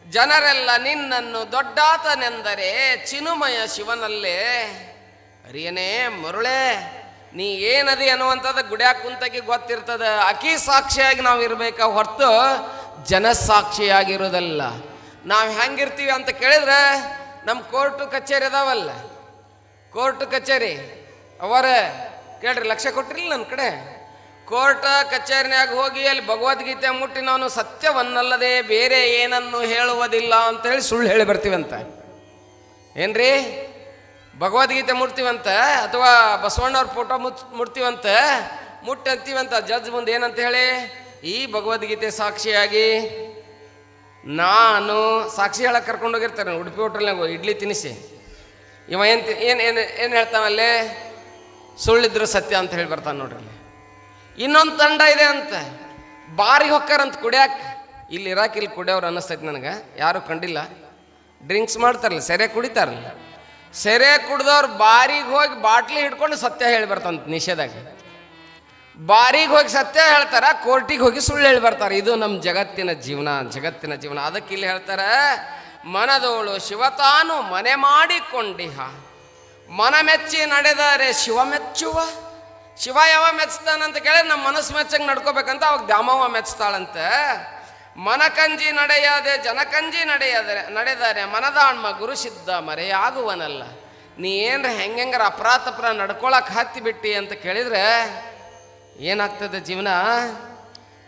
ಜನರೆಲ್ಲ ನಿನ್ನನ್ನು ದೊಡ್ಡಾತನೆಂದರೆ ಚಿನುಮಯ ಶಿವನಲ್ಲೇ. ಅರಿಯನೇ ಮರುಳೆ, ನೀ ಏನದಿ ಅನ್ನುವಂಥದ್ದು ಗುಡ್ಯಾಗ ಕುಂತಾಗಿ ಗೊತ್ತಿರ್ತದ. ಅಕಿ ಸಾಕ್ಷಿಯಾಗಿ ನಾವು ಇರಬೇಕ ಹೊರತು ಜನಸಾಕ್ಷಿಯಾಗಿರೋದಲ್ಲ. ನಾವು ಹೆಂಗಿರ್ತೀವಿ ಅಂತ ಕೇಳಿದ್ರೆ, ನಮ್ಮ ಕೋರ್ಟು ಕಚೇರಿ ಅದಾವಲ್ಲ, ಕೋರ್ಟ್ ಕಚೇರಿ ಅವರ ಕೇಳ್ರಿ, ಲಕ್ಷ ಕೊಟ್ಟಿರಲಿಲ್ಲ ನನ್ನ ಕಡೆ. ಕೋರ್ಟ್ ಕಚೇರಿನಾಗ ಹೋಗಿ ಅಲ್ಲಿ ಭಗವದ್ಗೀತೆ ಮುಟ್ಟಿ ನಾನು ಸತ್ಯವನ್ನಲ್ಲದೆ ಬೇರೆ ಏನನ್ನು ಹೇಳುವುದಿಲ್ಲ ಅಂತೇಳಿ ಸುಳ್ಳು ಹೇಳಿ ಬರ್ತೀವಂತ. ಏನ್ರಿ, ಭಗವದ್ಗೀತೆ ಮುಟ್ತೀವಂತ ಅಥವಾ ಬಸವಣ್ಣವ್ರ ಫೋಟೋ ಮುಟ್ತೀವಂತ, ಮುಟ್ಟಂತೀವಂತ ಜಡ್ಜ್ ಮುಂದೆ ಏನಂತ ಹೇಳಿ, ಈ ಭಗವದ್ಗೀತೆ ಸಾಕ್ಷಿಯಾಗಿ ನಾನು ಸಾಕ್ಷಿ ಹೇಳಕ್ಕೆ ಕರ್ಕೊಂಡೋಗಿರ್ತಾರೆ ಉಡುಪಿ ಹೋಟೆಲ್ನಾಗ ಇಡ್ಲಿ ತಿನ್ನಿಸಿ. ಇವ ಏನು ಹೇಳ್ತಾನಲ್ಲೇ, ಸುಳ್ಳಿದ್ರು ಸತ್ಯ ಅಂತ ಹೇಳಿ ಬರ್ತಾನೆ ನೋಡ್ರಿ. ಇನ್ನೊಂದು ತಂಡ ಇದೆ ಅಂತ, ಬಾರಿಗೆ ಹೊಕ್ಕಾರಂತ ಕುಡಿಯಾಕ. ಇಲ್ಲಿ ಇರಾಕ, ಇಲ್ಲಿ ಕುಡಿಯೋರು ಅನ್ನಿಸ್ತೈತಿ ನನಗೆ, ಯಾರು ಕಂಡಿಲ್ಲ. ಡ್ರಿಂಕ್ಸ್ ಮಾಡ್ತಾರಲ್ಲ, ಸೆರೆ ಕುಡಿತಾರಲ್ಲ, ಸೆರೆ ಕುಡ್ದವ್ರು ಬಾರಿಗೆ ಹೋಗಿ ಬಾಟ್ಲಿ ಹಿಡ್ಕೊಂಡು ಸತ್ಯ ಹೇಳಿ ಬರ್ತಾನಂತ ನಿಷೇಧಾಗ. ಬಾರಿಗೆ ಹೋಗಿ ಸತ್ಯ ಹೇಳ್ತಾರ, ಕೋರ್ಟಿಗೆ ಹೋಗಿ ಸುಳ್ಳು ಹೇಳಿ ಬರ್ತಾರೆ. ಇದು ನಮ್ಮ ಜಗತ್ತಿನ ಜೀವನ. ಅದಕ್ಕೆ ಇಲ್ಲಿ ಹೇಳ್ತಾರೆ, ಮನದೋಳು ಶಿವತಾನು ಮನೆ ಮಾಡಿಕೊಂಡಿಹ, ಮನ ಮೆಚ್ಚಿ ನಡೆದರೆ ಶಿವ ಮೆಚ್ಚುವ. ಶಿವ ಯಾವ ಮೆಚ್ತಾನಂತ ಕೇಳಿದ್ರೆ ನಮ್ಮ ಮನಸ್ಸು ಮೆಚ್ಚಂಗೆ ನಡ್ಕೋಬೇಕಂತ ಅವಾಗ ದ್ಯಾಮವ್ವ ಮೆಚ್ತಾಳಂತೆ. ಮನಕಂಜಿ ನಡೆಯದೆ ಜನಕಂಜಿ ನಡೆದರೆ ಮನದಾಣ್ಮ ಗುರು ಸಿದ್ಧ ಮರೆಯಾಗುವನಲ್ಲ. ನೀ ಏನ್ರ ಹೆಂಗಾರ ಅಪರಾಧ ನಡ್ಕೊಳಕ್ಕೆ ಹತ್ತಿಬಿಟ್ಟಿ ಅಂತ ಕೇಳಿದ್ರೆ ಏನಾಗ್ತದೆ ಜೀವನ?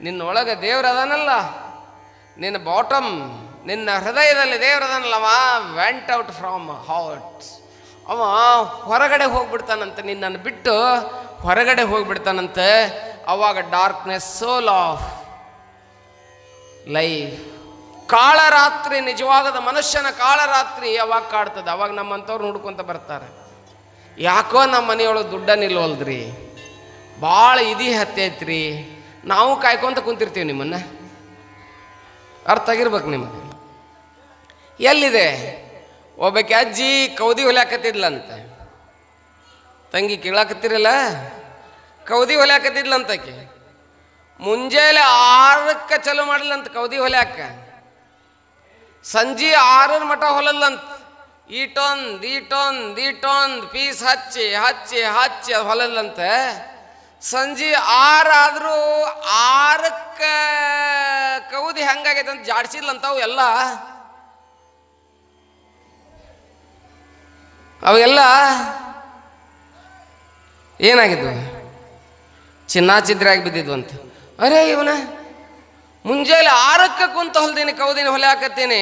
ನಿನ್ನೊಳಗೆ ದೇವ್ರದನಲ್ಲ, ನಿನ್ನ ಬಾಟಮ್, ನಿನ್ನ ಹೃದಯದಲ್ಲಿ ದೇವ್ರದನಲ್ಲವ ವೆಂಟ್ ಔಟ್ ಫ್ರಮ್ ಹಾರ್ಟ್. ಅವ ಹೊರಗಡೆ ಹೋಗ್ಬಿಡ್ತಾನಂತೆ, ನಿನ್ನನ್ನು ಬಿಟ್ಟು ಹೊರಗಡೆ ಹೋಗ್ಬಿಡ್ತಾನಂತೆ. ಅವಾಗ ಡಾರ್ಕ್ನೆಸ್, ಸೋಲ್ ಆಫ್ ಲೈಫ್, ಕಾಳರಾತ್ರಿ, ನಿಜವಾಗದ ಮನುಷ್ಯನ ಕಾಳರಾತ್ರಿ ಅವಾಗ ಕಾಡ್ತದೆ. ಅವಾಗ ನಮ್ಮಂಥವ್ರು ನೋಡ್ಕೊತ ಬರ್ತಾರೆ, ಯಾಕೋ ನಮ್ಮ ಮನೆಯೊಳಗೆ ದುಡ್ಡ ನಿಲ್ವಲ್ದ್ರಿ, ಭಾಳ ಇದೀ ಹತ್ತೈತ್ರಿ, ನಾವು ಕಾಯ್ಕೊಂತ ಕುಂತಿರ್ತೀವಿ ನಿಮ್ಮನ್ನು. ಅರ್ಥ ಆಗಿರ್ಬೇಕು ನಿಮಗೆ. ಎಲ್ಲಿದೆ ಒಬ್ಬಕ್ಕೆ ಅಜ್ಜಿ ಕೌದಿ ಹೊಲ್ಯಾಕತ್ತಿದ್ಲಂತ, ತಂಗಿ ಕೇಳಾಕತ್ತಿರಲ್ಲ, ಕೌದಿ ಹೊಲ್ಯಾಕತ್ತಿದ್ಲಂತಕ್ಕೆ. ಮುಂಜಾನೆ 6ಕ್ಕೆ ಚಲೋ ಮಾಡಲಂತ ಕೌದಿ ಹೊಲ್ಯಾಕ, ಸಂಜೆ 6 ಮಟ ಹೊಲಲ್ಲಂತ. ಈಟೊಂದು ಪೀಸ್ ಹಚ್ಚಿ ಹಚ್ಚಿ ಹಚ್ಚಿ ಹೊಲಲ್ಲಂತ. ಸಂಜೆ 6 ಆದರೂ 6ಕ್ಕೆ ಕೌದಿ ಹೆಂಗಾಗೈತೆ ಅಂತ ಜಾಡ್ಸಿದ್ಲಂತ. ಅವೆಲ್ಲ ಏನಾಗಿದ್ವು? ಚಿನ್ನಾಚಿದ್ರೆ ಆಗಿ ಬಿದ್ದಿದ್ವು ಅಂತ. ಅರೇ ಇವನ ಮುಂಜಾನೆ 6ಕ್ಕೆ ಕುಂತ ಹೊಲ್ದೇನೆ ಕೌದಿನ ಹೊಲೆ ಹಾಕತ್ತೇನೆ,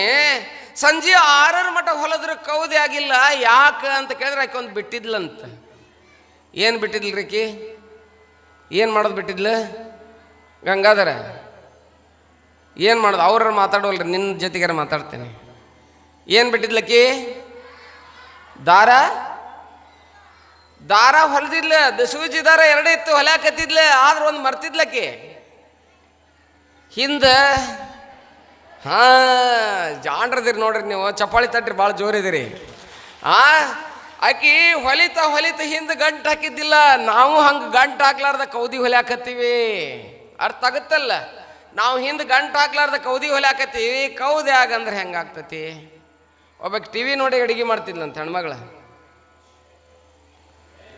ಸಂಜೆ 6 ಮಟ ಹೊಲದ್ರೆ ಕೌದಿ ಆಗಿಲ್ಲ, ಯಾಕೆ ಅಂತ ಕೇಳಿದ್ರೆ ಆಕೆ ಒಂದು ಬಿಟ್ಟಿದ್ಲಂತ. ಏನು ಬಿಟ್ಟಿದ್ಲ್ರಿ ಆಕಿ? ಏನು ಮಾಡೋದು ಬಿಟ್ಟಿದ್ಲು? ಗಂಗಾಧರ ಏನು ಮಾಡೋದು? ಅವ್ರ ಮಾತಾಡೋಲ್ರಿ, ನಿನ್ನ ಜೊತೆಗಾರ ಮಾತಾಡ್ತೇನೆ. ಏನು ಬಿಟ್ಟಿದ್ಲಕ್ಕಿ? ದಾರ ಹೊಲದಿದ್ಲ, ಸೂಜಿ ದಾರ 2 ಇತ್ತು, ಹೊಲ್ಯಾಕತ್ತಿದ್ಲ. ಆದ್ರೆ ಒಂದು ಮರ್ತಿದ್ಲಕ್ಕಿ ಹಿಂದೆ. ಜಾಣ್ರದಿರಿ ನೋಡ್ರಿ ನೀವು, ಚಪ್ಪಾಳಿ ತಟ್ರಿ, ಭಾಳ ಜೋರಿದಿರಿ. ಆಕಿ ಹೊಲಿತ ಹಿಂದೆ ಗಂಟು ಹಾಕಿದ್ದಿಲ್ಲ. ನಾವು ಹಂಗೆ ಗಂಟು ಹಾಕ್ಲಾರ್ದ ಕೌದಿ ಹೊಲ್ಯಾಕತ್ತೀವಿ. ಅರ್ಥ ಆಗುತ್ತಲ್ಲ? ನಾವು ಹಿಂದೆ ಗಂಟು ಹಾಕ್ಲಾರ್ದ ಕೌದಿ ಹೊಲ್ಯಾಕತ್ತೀವಿ. ಕೌದಿ ಆಗಂದ್ರೆ ಹೆಂಗಾಗ್ತತಿ? ಒಬ್ಬಕ್ಕೆ ಟಿವಿ ನೋಡಿ ಅಡುಗೆ ಮಾಡ್ತಿದ್ಲಂತ ಹೆಣ್ಮಗಳ.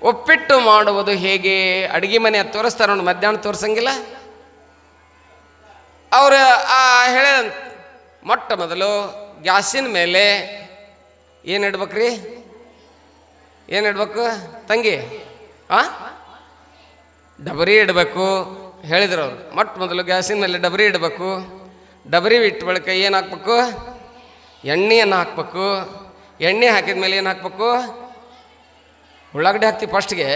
ಒಪ್ಪಿಟ್ಟು ಮಾಡುವುದು ಹೇಗೆ? ಅಡುಗೆ ಮನೆ ತೋರಿಸ್ತಾರೆ ನೋಡಿ, ಮಧ್ಯಾಹ್ನ ತೋರಿಸಂಗಿಲ್ಲ. ಅವ್ರು ಹೇಳಂತ, ಮೊಟ್ಟ ಮೊದಲು ಗ್ಯಾಸಿನ ಮೇಲೆ ಏನು ಇಡ್ಬೇಕ್ರಿ? ಏನು ಇಡ್ಬೇಕು ತಂಗಿ? ಡಬರಿ ಇಡಬೇಕು ಹೇಳಿದ್ರು ಅವ್ರು. ಮೊಟ್ಟ ಮೊದಲು ಗ್ಯಾಸಿನ ಮೇಲೆ ಡಬರಿ ಇಡಬೇಕು. ಡಬರಿ ಇಟ್ಟ ಬಳಿಕ ಏನು ಹಾಕ್ಬೇಕು? ಎಣ್ಣೆಯನ್ನು ಹಾಕ್ಬೇಕು. ಎಣ್ಣೆ ಹಾಕಿದ ಮೇಲೆ ಏನು ಹಾಕ್ಬೇಕು? ಉಳ್ಳಾಗಡ್ಡಿ ಹಾಕ್ತೀವಿ ಫಸ್ಟ್ಗೆ.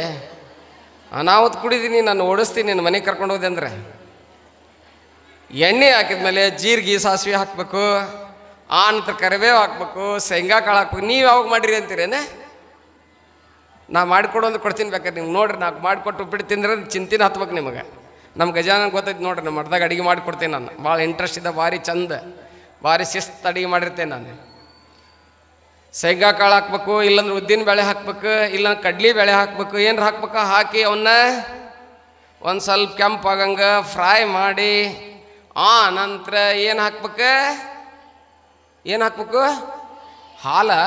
ಅನಾವತ್ ಕುಡಿದೀನಿ, ನಾನು ಓಡಿಸ್ತೀನಿ, ನಿನ್ನ ಮನೆಗೆ ಕರ್ಕೊಂಡು ಹೋದೆ ಅಂದ್ರೆ. ಎಣ್ಣೆ ಹಾಕಿದ್ಮೇಲೆ ಜೀರಿಗೆ ಸಾಸಿವೆ ಹಾಕಬೇಕು. ಆ ನಂತರ ಕರಿಬೇವು ಹಾಕ್ಬೇಕು, ಶೇಂಗಾ ಕಾಳು ಹಾಕ್ಬೇಕು. ನೀವು ಯಾವಾಗ ಮಾಡಿರಿ ಅಂತೀರೇನೆ? ನಾ ಮಾಡಿಕೊಡು ಅಂದ್ರೆ ಕೊಡ್ತೀನಿ, ಬೇಕಾದ್ರೆ ನೀವು ನೋಡ್ರಿ. ನಾ ಮಾಡಿಕೊಟ್ಟು ಉಪ್ಪಿಟ್ಟು ತಿಂದ್ರೆ ಚಿಂತಿನ ಹತ್ಬೇಕು ನಿಮಗೆ. ನಮ್ಮ ಗಜಾನನ ಗೊತ್ತೈತೆ ನೋಡ್ರಿ, ನಮ್ಮ ಮಠದಾಗ ಅಡುಗೆ ಮಾಡಿಕೊಡ್ತೀನಿ ನಾನು. ಭಾಳ ಇಂಟ್ರೆಸ್ಟ್ ಇದೆ, ಭಾರಿ ಚಂದ, ಭಾರಿ ಶಿಸ್ತು ಅಡುಗೆ ಮಾಡಿರ್ತೇನೆ ನಾನು. ಶೇಂಗಾ ಕಾಳು ಹಾಕ್ಬೇಕು, ಇಲ್ಲಾಂದ್ರೆ ಉದ್ದಿನ ಬೇಳೆ ಹಾಕ್ಬೇಕು, ಇಲ್ಲಾಂದ್ರೆ ಕಡ್ಲಿ ಬೇಳೆ ಹಾಕ್ಬೇಕು. ಏನಾರು ಹಾಕ್ಬೇಕು, ಹಾಕಿ ಅವನ್ನ ಒಂದು ಸ್ವಲ್ಪ ಕೆಂಪಾಗಂಗೆ ಫ್ರೈ ಮಾಡಿ ನಂತರ ಏನು ಹಾಕ್ಬೇಕು? ಏನು ಹಾಕ್ಬೇಕು? ಹಾಲು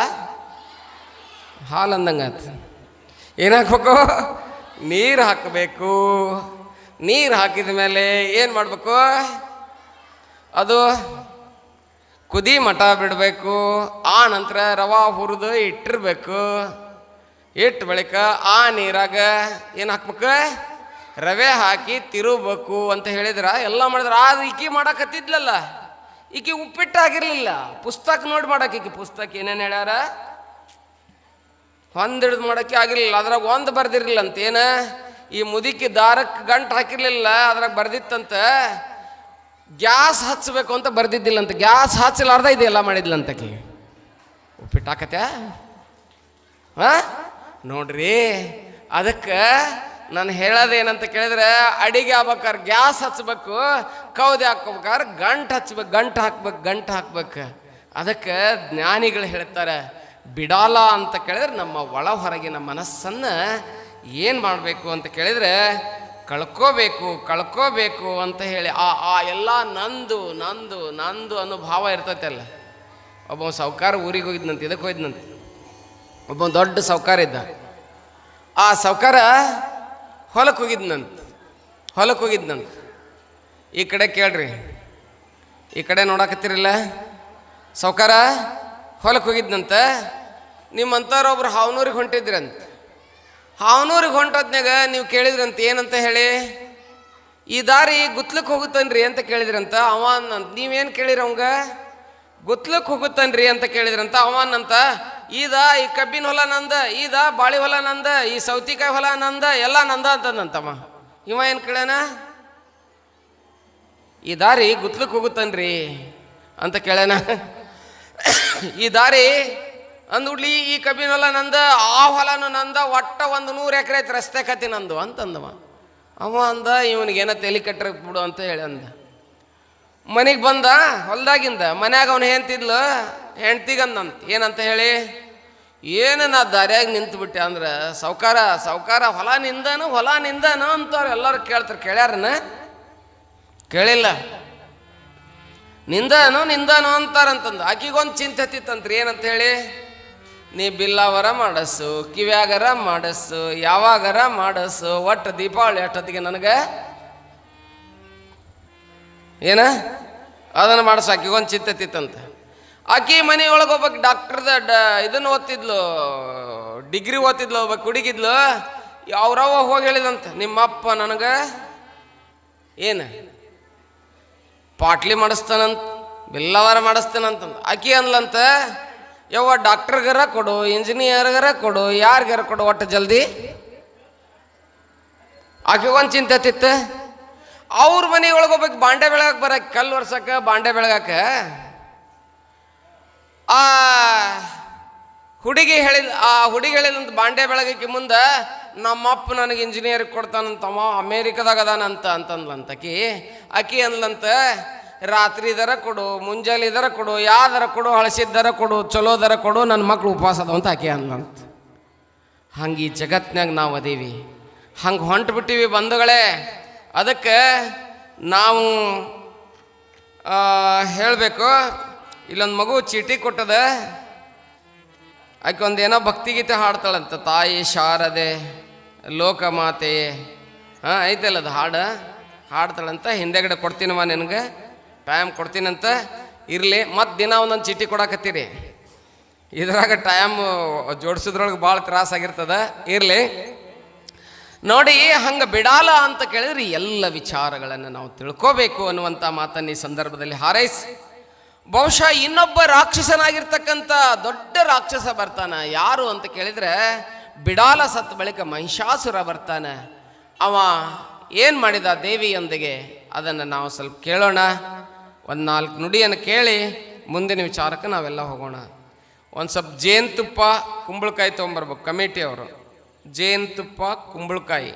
ಅಂದಂಗೆ ಆಯ್ತು. ಏನು ಹಾಕ್ಬೇಕು? ನೀರು ಹಾಕಬೇಕು. ನೀರು ಹಾಕಿದ ಮೇಲೆ ಏನು ಮಾಡಬೇಕು? ಅದು ಕುದಿ ಮಠ ಬಿಡಬೇಕು. ಆ ನಂತರ ರವಾ ಹುರಿದು ಇಟ್ಟಿರ್ಬೇಕು. ಇಟ್ಟು ಬಳಿಕ ಆ ನೀರಾಗ ಏನು ಹಾಕ್ಬೇಕು? ರವೆ ಹಾಕಿ ತಿರುಬೇಕು ಅಂತ ಹೇಳಿದ್ರ ಎಲ್ಲ ಮಾಡಿದ್ರ. ಅದು ಈಕಿ ಮಾಡಕತ್ತಿದ್ಲಲ್ಲ, ಈಕಿ ಉಪ್ಪಿಟ್ಟು ಆಗಿರಲಿಲ್ಲ. ಪುಸ್ತಕ ನೋಡಿ ಮಾಡಕ್ಕೆ, ಈಕಿ ಪುಸ್ತಕ ಏನೇನು ಹೇಳ್ಯಾರ ಹೊಂದಿಡ್ದು ಮಾಡೋಕ್ಕೆ ಆಗಿರಲಿಲ್ಲ. ಅದ್ರಾಗ ಒಂದು ಬರ್ದಿರಲಿಲ್ಲ ಅಂತ. ಏನು? ಈ ಮುದುಕಿ ದಾರಕ್ಕೆ ಗಂಟು ಹಾಕಿರ್ಲಿಲ್ಲ, ಅದ್ರಾಗ ಬರ್ದಿತ್ತಂತ ಗ್ಯಾಸ್ ಹಚ್ಚಬೇಕು ಅಂತ ಬರ್ದಿದ್ದಿಲ್ಲಂತ. ಗ್ಯಾಸ್ ಹಚ್ಚಲಾರ್ದ ಇದೆಲ್ಲ ಮಾಡಿದ್ಲಂತಕಿ. ಉಪ್ಪಿಟ್ಟು ಹಾಕತ್ಯಾ? ನೋಡ್ರಿ, ಅದಕ್ಕೆ ನಾನು ಹೇಳೋದೇನಂತ ಕೇಳಿದ್ರೆ, ಅಡಿಗೆ ಆಗ್ಬೇಕಾರೆ ಗ್ಯಾಸ್ ಹಚ್ಬೇಕು, ಕೌದಿ ಹಾಕ್ಬೇಕಾದ್ರೆ ಗಂಟು ಹಾಕ್ಬೇಕು. ಅದಕ್ಕೆ ಜ್ಞಾನಿಗಳು ಹೇಳ್ತಾರೆ, ಬಿಡಾಲ ಅಂತ ಕೇಳಿದ್ರೆ ನಮ್ಮ ಒಳ ಹೊರಗಿನ ಮನಸ್ಸನ್ನು ಏನು ಮಾಡಬೇಕು ಅಂತ ಕೇಳಿದರೆ ಕಳ್ಕೋಬೇಕು ಅಂತ ಹೇಳಿ ಆ ಎಲ್ಲ ನಂದು ಅನ್ನೋ ಭಾವ ಇರ್ತೈತೆ ಅಲ್ಲ. ಒಬ್ಬ ಸಾವ್ಕಾರ ಊರಿಗೆ ಹೋಗಿದ್ನಂತ, ಇದಕ್ಕೆ ಹೋಗಿದ್ನಂತ. ಒಬ್ಬ ದೊಡ್ಡ ಸಾವ್ಕಾರ ಇದ್ದ. ಆ ಸಾವ್ಕಾರ ಹೊಲಕ್ಕೆ ಹೋಗಿದ್ನಂತ. ಈ ಕಡೆ ಕೇಳ್ರಿ, ಈ ಕಡೆ ನೋಡಕತ್ತಿರಲ್ಲ. ಸಾವ್ಕಾರ ಹೊಲಕ್ಕೆ ಹೋಗಿದ್ನಂತ. ನಿಮ್ಮಂಥವ್ರೊಬ್ರು ಹಾವನೂರಿಗೆ ಹೊಂಟಿದ್ರಂತ. ಹಾವನೂರಿಗೆ ಹೊಂಟೋದ್ನಾಗ ನೀವು ಕೇಳಿದ್ರಂತ, ಏನಂತ ಹೇಳಿ? ಈ ದಾರಿ ಗುತ್ಲಕ್ಕೆ ಹೋಗುತ್ತನ್ರಿ ಅಂತ ಕೇಳಿದ್ರಂತ. ನೀವೇನು ಕೇಳಿರ ಅವಂಗ? ಗುತ್ಲಕ್ಕೆ ಹೋಗುತ್ತನ್ರಿ ಅಂತ ಕೇಳಿದ್ರಂತ. ಅವನಂತ, ಈದ ಈ ಕಬ್ಬಿನ ಹೊಲ ನಂದ, ಈದ ಬಾಳಿ ಹೊಲ ನಂದ, ಈ ಸೌತಿಕಾಯಿ ಹೊಲ ನಂದ, ಎಲ್ಲ ನಂದ ಅಂತಂದಂತಮ್ಮ. ಇವ ಏನು ಕೇಳ್ಯಾನ, ಈ ದಾರಿ ಗುತ್ಲಕ್ಕೆ ಹೋಗುತ್ತನ್ರಿ ಅಂತ ಕೇಳ್ಯಾನ. ಈ ದಾರಿ ಅಂದುಡ್ಲಿ ಈ ಕಬ್ಬಿನ ಹೊಲ ನಂದ, ಆ ಹೊಲನು ನಂದ, ಒಟ್ಟ 100 ಎಕರೆ ಐತೆ ರಸ್ತೆ ಕತಿ ನಂದು ಅಂತಂದವ. ಅವ ಅಂದ ಇವನಿಗೇನ ತಲೆ ಕಟ್ಟರೆ ಬಿಡು ಅಂತ ಹೇಳಿ ಅಂದ. ಮನೆಗೆ ಬಂದ, ಹೊಲ್ದಾಗಿಂದ ಮನ್ಯಾಗ ಅವನು ಹೆಂಡ್ತಿಗಂದಂತ ಏನಂತ ಹೇಳಿ, ಏನು ನಾ ದಾರಿಯಾಗ ನಿಂತುಬಿಟ್ಟೆ ಅಂದ್ರೆ ಸಾವ್ಕಾರ ಹೊಲ ನಿಂದನು ಅಂತವ್ರು ಎಲ್ಲರೂ ಕೇಳ್ತಾರೆ. ಕೇಳ್ಯಾರನ? ಕೇಳಿಲ್ಲ. ನಿಂದನು ಅಂತಾರಂತಂದು ಆಕಿಗೊಂದು ಚಿಂತೆ ಹತ್ತಿತ್ತಂತ್ರಿ. ಏನಂತ ಹೇಳಿ, ನೀ ಬಿಲ್ಲಾವರ ಮಾಡಸ್ಸು, ಕಿವ್ಯಾಗರ ಮಾಡಸ್ಸು, ಯಾವಾಗರ ಮಾಡಸ್ಸು, ಒಟ್ಟು ದೀಪಾವಳಿ ಅಷ್ಟೊತ್ತಿಗೆ ನನಗೆ ಏನ ಅದನ್ನು ಮಾಡಿಸು. ಆಕಿಗೊಂದು ಚಿಂತೆ ಹತ್ತಿತ್ತಂತ. ಆಕಿ ಮನೆಯೊಳಗೆ ಒಬ್ಬಕ್ಕೆ ಡಾಕ್ಟರ್ದ ಇದನ್ನು ಓದ್ತಿದ್ಲು, ಡಿಗ್ರಿ ಓದ್ತಿದ್ಲು, ಒಬ್ಬಕ್ಕೆ ಹುಡುಗಿದ್ಲು. ಅವ್ರವ್ವ ಹೋಗಿ ಹೇಳಿದಂತ, ನಿಮ್ಮಪ್ಪ ನನಗೆ ಏನು ಪಾಟ್ಲಿ ಮಾಡಿಸ್ತಾನಂತ, ಬಿಲ್ಲವಾರ ಮಾಡಿಸ್ತಾನಂತಂದು. ಆಕಿ ಅನ್ಲಂತ, ಯವ್ವ ಡಾಕ್ಟರ್ಗರ ಕೊಡು, ಇಂಜಿನಿಯರ್ಗರ ಕೊಡು, ಯಾರಿಗಾರ ಕೊಡು, ಒಟ್ಟು ಜಲ್ದಿ. ಆಕೆಗೊಂದು ಚಿಂತೆ ಹತ್ತಿತ್ತು. ಅವ್ರ ಮನೆಯೊಳಗೆ ಹೋಗ್ಬೇಕು ಬಾಂಡೆ ಬೆಳಗಕ್ಕೆ ಬರಕ್ಕೆ, ಕಲ್ಲು ವರ್ಷಕ್ಕೆ ಬಾಂಡೆ ಬೆಳಗಾಕ. ಆ ಹುಡುಗಿ ಹೇಳಿದಂತ ಬಾಂಡೆ ಬೆಳಗಕ್ಕೆ ಮುಂದೆ, ನಮ್ಮಪ್ಪ ನನಗೆ ಇಂಜಿನಿಯರ್ ಕೊಡ್ತಾನಂತಮ್ಮ, ಅಮೇರಿಕದಾಗ ಅದಾನಂತ ಅಂತಂದ್ಲಂತ. ಆಕಿ ಅಂದ್ಲಂತ, ರಾತ್ರಿ ದರ ಕೊಡು, ಮುಂಜಾನೆ ದರ ಕೊಡು, ಯಾವ್ದರ ಕೊಡು, ಹಳಸಿದ್ದರ ಕೊಡು, ಚಲೋ ದರ ಕೊಡು, ನನ್ನ ಮಕ್ಳು ಉಪವಾಸ ಅದಾವ ಅಂತ ಆಕಿ ಅಂದ್ಲಂತ. ಹಂಗೆ ಈ ಜಗತ್ನಾಗ ನಾವು ಅದೀವಿ, ಹಂಗೆ ಹೊಂಟು ಬಿಟ್ಟಿವಿ ಬಂಧುಗಳೇ. ಅದಕ್ಕೆ ನಾವು ಹೇಳಬೇಕು, ಇಲ್ಲೊಂದು ಮಗು ಚೀಟಿ ಕೊಟ್ಟದ, ಆಕೆ ಒಂದೇನೋ ಭಕ್ತಿಗೀತೆ ಹಾಡ್ತಾಳಂತ, ತಾಯಿ ಶಾರದೆ ಲೋಕಮಾತೆ, ಐತಲ್ಲ ಅದು ಹಾಡ್ತಾಳಂತ. ಹಿಂದೆಗಡೆ ಕೊಡ್ತೀನಮ್ಮ, ನಿನಗೆ ಟೈಮ್ ಕೊಡ್ತೀನಂತ. ಇರಲಿ, ಮತ್ತು ದಿನ ಒಂದೊಂದು ಚೀಟಿ ಕೊಡಾಕತ್ತೀರಿ, ಇದ್ರಾಗ ಟೈಮ್ ಜೋಡಿಸೋದ್ರೊಳಗೆ ಭಾಳ ತ್ರಾಸಾಗಿರ್ತದ. ಇರಲಿ ನೋಡಿ, ಹಂಗೆ ಬಿಡಾಲ ಅಂತ ಕೇಳಿದ್ರೆ ಎಲ್ಲ ವಿಚಾರಗಳನ್ನು ನಾವು ತಿಳ್ಕೋಬೇಕು ಅನ್ನುವಂಥ ಮಾತನ್ನು ಈ ಸಂದರ್ಭದಲ್ಲಿ ಹಾರೈಸಿ, ಬಹುಶಃ ಇನ್ನೊಬ್ಬ ರಾಕ್ಷಸನಾಗಿರ್ತಕ್ಕಂಥ ದೊಡ್ಡ ರಾಕ್ಷಸ ಬರ್ತಾನೆ. ಯಾರು ಅಂತ ಕೇಳಿದರೆ, ಬಿಡಾಲ ಸತ್ತ ಬಳಿಕ ಮಹಿಷಾಸುರ ಬರ್ತಾನೆ. ಅವ ಏನು ಮಾಡಿದ ದೇವಿಯೊಂದಿಗೆ ಅದನ್ನು ನಾವು ಸ್ವಲ್ಪ ಕೇಳೋಣ. ಒಂದು 4 ನುಡಿಯನ್ನು ಕೇಳಿ ಮುಂದಿನ ವಿಚಾರಕ್ಕೆ ನಾವೆಲ್ಲ ಹೋಗೋಣ. ಒಂದು ಸ್ವಲ್ಪ ಜೇನುತುಪ್ಪ ಕುಂಬಳಕಾಯಿ ತೊಗೊಂಬರ್ಬೇಕು ಕಮಿಟಿಯವರು. ಜೇನುತುಪ್ಪ ಕುಂಬಳಕಾಯಿ,